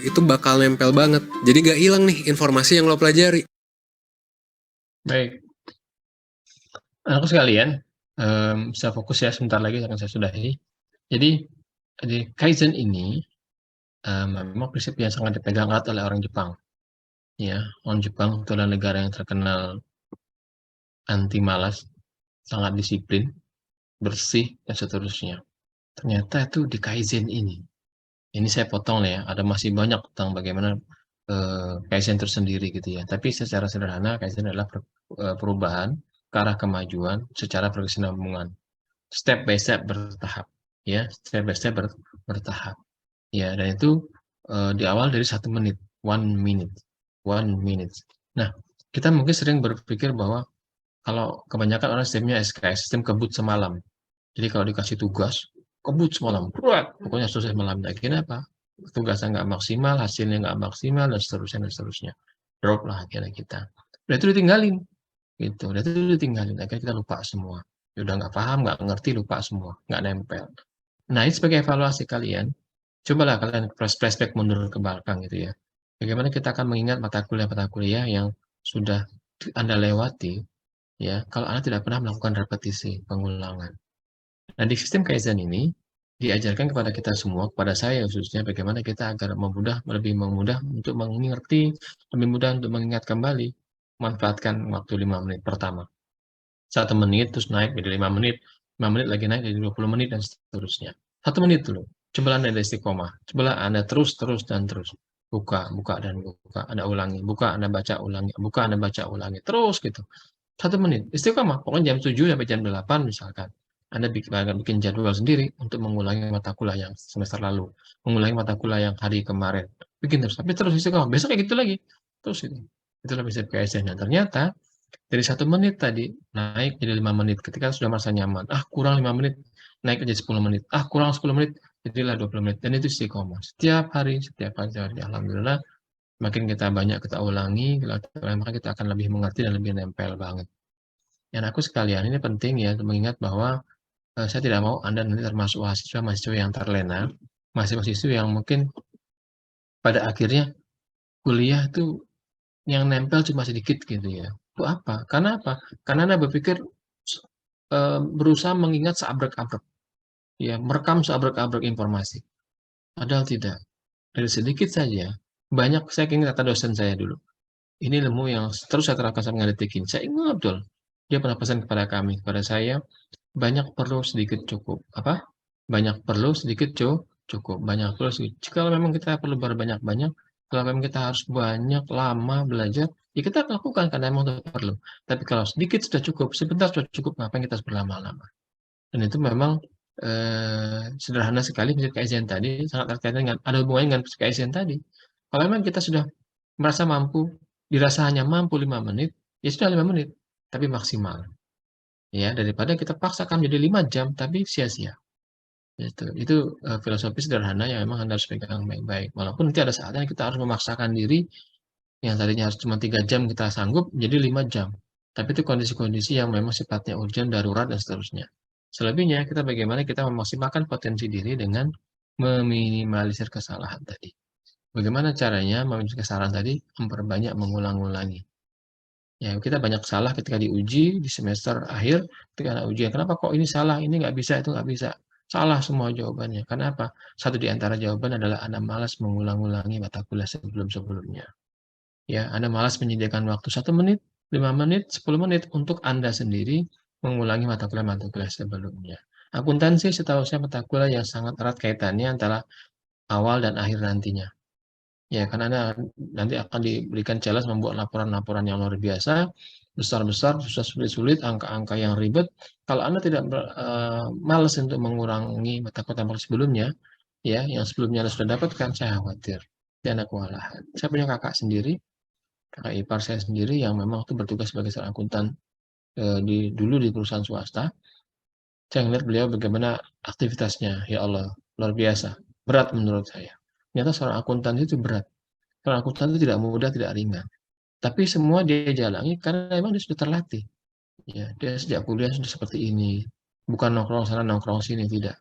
itu bakal nempel banget. Jadi gak hilang nih informasi yang lo pelajari. Baik. Anakku sekalian, bisa fokus ya, sebentar lagi akan saya sudahi. Jadi Kaizen ini memang prinsip yang sangat dipegang erat oleh orang Jepang. Ya, orang Jepang itu adalah negara yang terkenal anti malas, sangat disiplin, bersih, dan seterusnya. Ternyata itu di Kaizen ini. Ini saya potong lah ya, ada masih banyak tentang bagaimana Kaizen tersendiri gitu ya. Tapi secara sederhana, Kaizen adalah perubahan ke arah kemajuan secara berkesinambungan. Step by step bertahap. Ya, step by step bertahap. Ya, dan itu di awal dari 1 menit, 1 minute. 1 minute. Nah, kita mungkin sering berpikir bahwa kalau kebanyakan orang sistemnya SKS, sistem kebut semalam. Jadi kalau dikasih tugas, kebut semalam, pokoknya selesai malam. Akhirnya apa? Tugasnya nggak maksimal, hasilnya nggak maksimal, dan seterusnya. Drop lah akhirnya kita. Udah itu ditinggalin. Gitu. Udah itu ditinggalin. Akhirnya kita lupa semua. Udah nggak paham, nggak ngerti, lupa semua. Nggak nempel. Nah, ini sebagai evaluasi kalian, cobalah kalian flashback mundur ke belakang gitu ya. Bagaimana kita akan mengingat mata kuliah yang sudah Anda lewati, ya, kalau Anda tidak pernah melakukan repetisi, pengulangan. Nah, di sistem Kaizen ini, diajarkan kepada kita semua, kepada saya khususnya, bagaimana kita agar lebih memudah untuk mengerti, lebih mudah untuk mengingat kembali, manfaatkan waktu 5 menit pertama. 1 menit, terus naik jadi 5 menit, 5 menit lagi naik jadi 20 menit, dan seterusnya. 1 menit dulu. Cobalah Anda istiqomah. Cobalah Anda terus. Buka, dan buka, Anda ulangi, buka, Anda baca, ulangi, buka, Anda baca, ulangi, terus gitu. 1 menit, istiqomah, pokoknya jam 7 sampai jam 8 misalkan. Anda bikin jadwal sendiri untuk mengulangi mata kuliah yang semester lalu, mengulangi mata kuliah yang hari kemarin. Bikin terus, tapi terus istiqomah, besok kayak gitu lagi, terus itu. Itulah prinsip Kaizen. Nah, ternyata dari 1 menit tadi, naik jadi 5 menit, ketika sudah merasa nyaman, kurang 5 menit, naik jadi 10 menit, kurang 10 menit, jadilah 20 menit, dan itu istiqomah. Setiap hari, alhamdulillah, makin kita banyak kita ulangi, maka kita akan lebih mengerti dan lebih nempel banget. Dan aku sekalian, ini penting ya, untuk mengingat bahwa saya tidak mau Anda nanti termasuk mahasiswa yang terlena, mahasiswa yang mungkin pada akhirnya kuliah itu yang nempel cuma sedikit gitu ya. Itu apa? Karena apa? Karena Anda berpikir berusaha mengingat seabrek-abrek. Ya, merekam seabrek-abrek informasi. Padahal tidak. Dari sedikit saja, banyak, saya ingat kata dosen saya dulu. Ini ilmu yang terus saya terapkan sampai ngedetikin. Saya ingat betul. Dia pernah pesan kepada kami, kepada saya, banyak perlu sedikit cukup. Apa? Banyak perlu sedikit cukup. Banyak perlu sedikit. Kalau memang kita perlu berbanyak-banyak, kalau memang kita harus banyak lama belajar, ya kita lakukan karena memang perlu. Tapi kalau sedikit sudah cukup, sebentar sudah cukup, ngapain kita harus berlama-lama? Dan itu memang sederhana sekali prinsip Kaizen tadi, sangat terkait dengan, ada hubungannya dengan prinsip Kaizen tadi. Kalau memang kita sudah merasa mampu, dirasa hanya mampu 5 menit, ya sudah 5 menit, tapi maksimal. Ya, daripada kita paksakan jadi 5 jam, tapi sia-sia. Itu filosofi sederhana yang memang Anda harus pegang baik-baik. Walaupun nanti ada saatnya kita harus memaksakan diri, yang tadinya harus cuma 3 jam kita sanggup, jadi 5 jam. Tapi itu kondisi-kondisi yang memang sifatnya urgent, darurat, dan seterusnya. Selebihnya, kita bagaimana kita memaksimalkan potensi diri dengan meminimalisir kesalahan tadi. Bagaimana caranya meminimalisir kesalahan tadi? Memperbanyak mengulang-ulangi. Ya, kita banyak salah ketika diuji di semester akhir, ketika ada ujian. Kenapa kok ini salah, ini nggak bisa, itu nggak bisa. Salah semua jawabannya. Kenapa? Satu di antara jawaban adalah Anda malas mengulang-ulangi mata kuliah sebelum-sebelumnya. Ya, Anda malas menyediakan waktu 1 menit, 5 menit, 10 menit untuk Anda sendiri mengulangi mata kuliah sebelumnya. Akuntansi setahu saya mata kuliah yang sangat erat kaitannya antara awal dan akhir nantinya. Ya, karena Anda nanti akan diberikan challenge membuat laporan-laporan yang luar biasa, besar-besar, susah sulit-sulit, angka-angka yang ribet. Kalau Anda tidak malas untuk mengurangi mata kuliah sebelumnya, ya, yang sebelumnya Anda sudah dapatkan, saya khawatir Anda kewalahan. Saya punya kakak sendiri, kakak ipar saya sendiri yang memang itu bertugas sebagai seorang akuntan dulu di perusahaan swasta. Saya melihat beliau bagaimana aktivitasnya, ya Allah, luar biasa, berat menurut saya. Ternyata seorang akuntan itu berat. Seorang akuntan itu tidak mudah, tidak ringan. Tapi semua dia jalani karena memang dia sudah terlatih. Ya, dia sejak kuliah sudah seperti ini. Bukan nongkrong sana, nongkrong sini, tidak.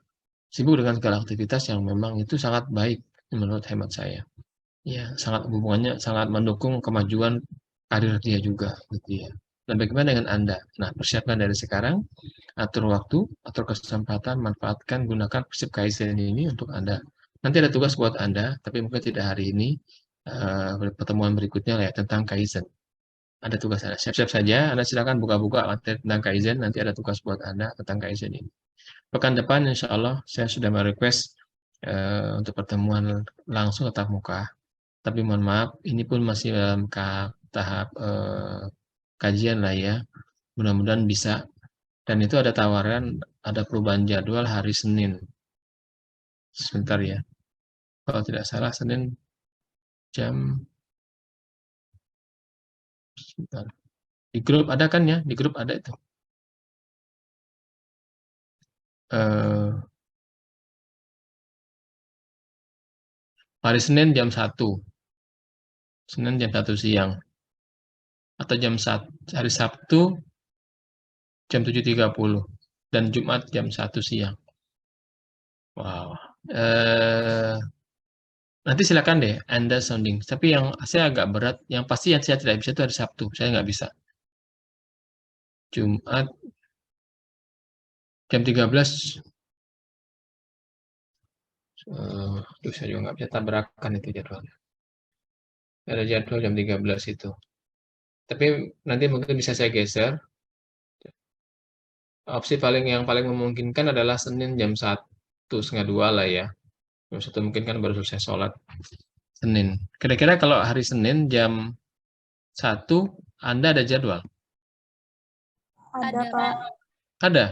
Sibuk dengan segala aktivitas yang memang itu sangat baik menurut hemat saya. Ya, sangat hubungannya sangat mendukung kemajuan karir dia juga, gitu ya. Nah, bagaimana dengan Anda? Nah, persiapkan dari sekarang, atur waktu, atur kesempatan, manfaatkan, gunakan prinsip Kaizen ini untuk Anda. Nanti ada tugas buat Anda, tapi mungkin tidak hari ini, pertemuan berikutnya ya tentang Kaizen. Ada tugas Anda. Siap-siap saja, Anda silakan buka-buka materi tentang Kaizen, nanti ada tugas buat Anda tentang Kaizen ini. Pekan depan, insya Allah, saya sudah merequest untuk pertemuan langsung tatap muka. Tapi mohon maaf, ini pun masih dalam tahap kajian lah ya. Mudah-mudahan bisa. Dan itu ada tawaran, ada perubahan jadwal hari Senin. Sebentar ya. Kalau tidak salah, Senin jam... Sebentar. Di grup ada kan ya? Di grup ada itu. Hari Senin jam 1. Senin jam 1 siang. Atau jam 1, hari Sabtu jam 7.30. Dan Jumat jam 1 siang. Wow. Nanti silakan deh Anda sounding. Tapi yang saya agak berat, yang pasti yang saya tidak bisa itu hari Sabtu. Saya nggak bisa. Jumat jam 13. Saya juga nggak bisa tabrakan itu jadwalnya. Ada jadwal jam 13 itu. Tapi nanti mungkin bisa saya geser. Opsi yang paling memungkinkan adalah Senin jam 1:30 lah ya. Jam 1 mungkin kan baru selesai sholat. Senin. Kira-kira kalau hari Senin jam 1 Anda ada jadwal? Ada, Pak. Ada?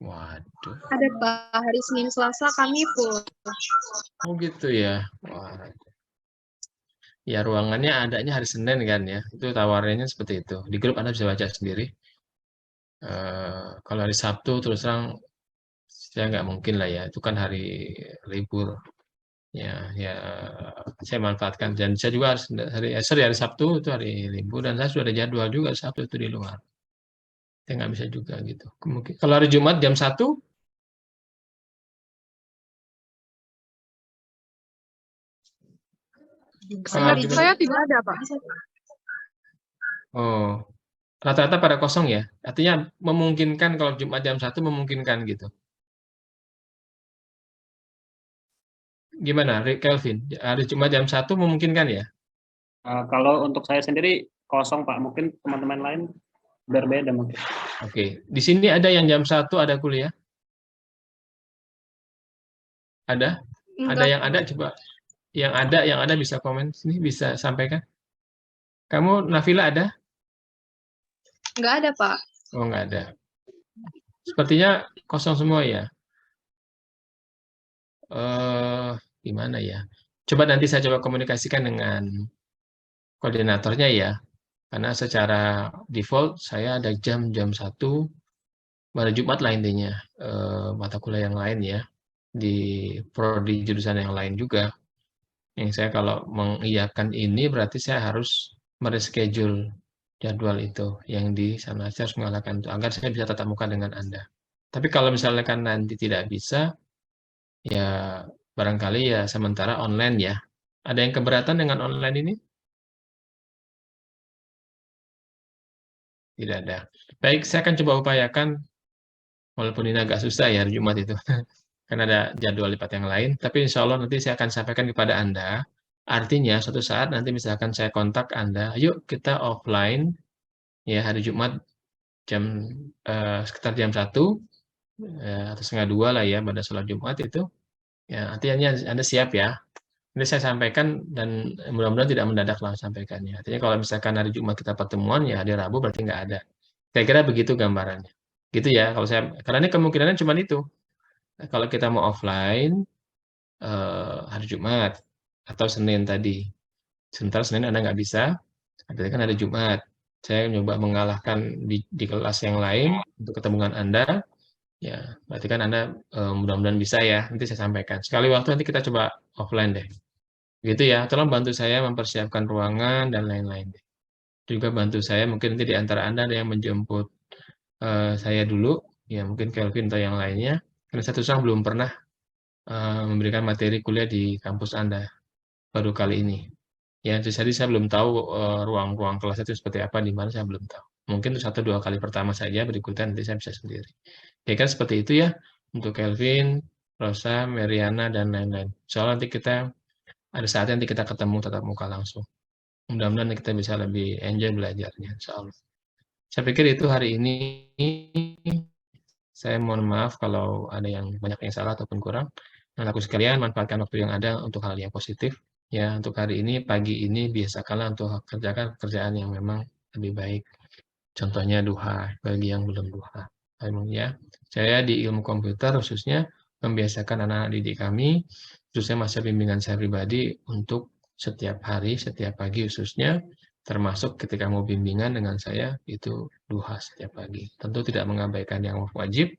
Waduh. Ada, Pak. Hari Senin Selasa kami full. Oh gitu ya. Wah. Ya ruangannya adanya hari Senin kan ya. Itu tawarannya seperti itu. Di grup Anda bisa baca sendiri. Kalau hari Sabtu terus terang saya nggak mungkin lah ya. Itu kan hari libur. Ya saya manfaatkan. Dan saya juga hari Sabtu itu hari libur dan saya sudah ada jadwal juga Sabtu itu di luar. Saya nggak bisa juga gitu. Mungkin kalau hari Jumat jam 1 Saya tidak ada, Pak. Oh, rata-rata pada kosong ya? Artinya memungkinkan kalau Jumat jam 1 memungkinkan gitu. Gimana, Kelvin? Hari Jumat jam 1 memungkinkan ya? Kalau untuk saya sendiri kosong, Pak. Mungkin teman-teman lain berbeda mungkin. Oke. Di sini ada yang jam 1 ada kuliah? Ada? Enggak. Ada yang ada coba. Yang ada bisa komen sini, bisa sampaikan. Kamu Nafila ada? Enggak ada, Pak. Oh, nggak ada. Sepertinya kosong semua ya. Gimana ya? Coba nanti saya coba komunikasikan dengan koordinatornya ya. Karena secara default saya ada jam 1 pada Jumat lah intinya. Mata kuliah yang lain ya. Di prodi jurusan yang lain juga. Yang saya kalau mengiyakan ini berarti saya harus mereschedule jadwal itu yang di sana. Saya harus mengalahkan itu agar saya bisa tatap muka dengan Anda. Tapi kalau misalnya kan nanti tidak bisa, ya barangkali ya sementara online ya. Ada yang keberatan dengan online ini? Tidak ada. Baik, saya akan coba upayakan, walaupun ini agak susah ya hari Jumat itu. Karena ada jadwal lipat yang lain, tapi insya Allah nanti saya akan sampaikan kepada Anda. Artinya, suatu saat nanti misalkan saya kontak Anda, yuk kita offline, ya hari Jumat sekitar jam 1, atau 1:30 lah ya, pada sholat Jumat itu. Ya, artinya Anda siap ya. Ini saya sampaikan dan mudah-mudahan tidak mendadak lah sampaikannya. Artinya kalau misalkan hari Jumat kita pertemuan, ya hari Rabu berarti nggak ada. Kira-kira begitu gambarannya. Gitu ya, kalau saya, karena ini kemungkinannya cuma itu. Kalau kita mau offline, hari Jumat atau Senin tadi. Sementara Senin Anda nggak bisa, berarti kan hari Jumat. Saya mencoba mengalahkan di kelas yang lain untuk ketemu dengan Anda. Ya, berarti kan Anda mudah-mudahan bisa ya. Nanti saya sampaikan. Sekali waktu nanti kita coba offline deh. Gitu ya. Tolong bantu saya mempersiapkan ruangan dan lain-lain deh. Juga bantu saya mungkin nanti di antara Anda ada yang menjemput saya dulu, ya mungkin Kelvin atau yang lainnya. Karena saya terus terang belum pernah memberikan materi kuliah di kampus Anda baru kali ini. Ya, jadi saya belum tahu ruang-ruang kelas itu seperti apa, di mana saya belum tahu. Mungkin 1-2 kali pertama saja, berikutnya nanti saya bisa sendiri. Ya kan seperti itu ya, untuk Kelvin, Rosa, Meriana, dan lain-lain. Soalnya nanti kita, ada saatnya nanti kita ketemu tatap muka langsung. Mudah-mudahan kita bisa lebih enjoy belajarnya, insya Allah. Saya pikir itu hari ini. Saya mohon maaf kalau ada yang banyak yang salah ataupun kurang. Anak-anakku sekalian, manfaatkan waktu yang ada untuk hal yang positif. Ya, untuk hari ini, pagi ini, biasakanlah untuk kerjakan pekerjaan yang memang lebih baik. Contohnya duha, bagi yang belum duha. Ya, saya di ilmu komputer khususnya membiasakan anak-anak didik kami, khususnya masa bimbingan saya pribadi, untuk setiap hari, setiap pagi khususnya, termasuk ketika mau bimbingan dengan saya, itu duha setiap pagi. Tentu tidak mengabaikan yang wajib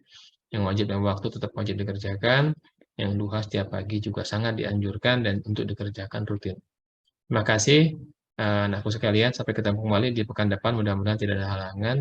yang waktu tetap wajib dikerjakan, yang duha setiap pagi juga sangat dianjurkan dan untuk dikerjakan rutin. Terima kasih anakku sekalian, sampai ketemu kembali di pekan depan, mudah-mudahan tidak ada halangan.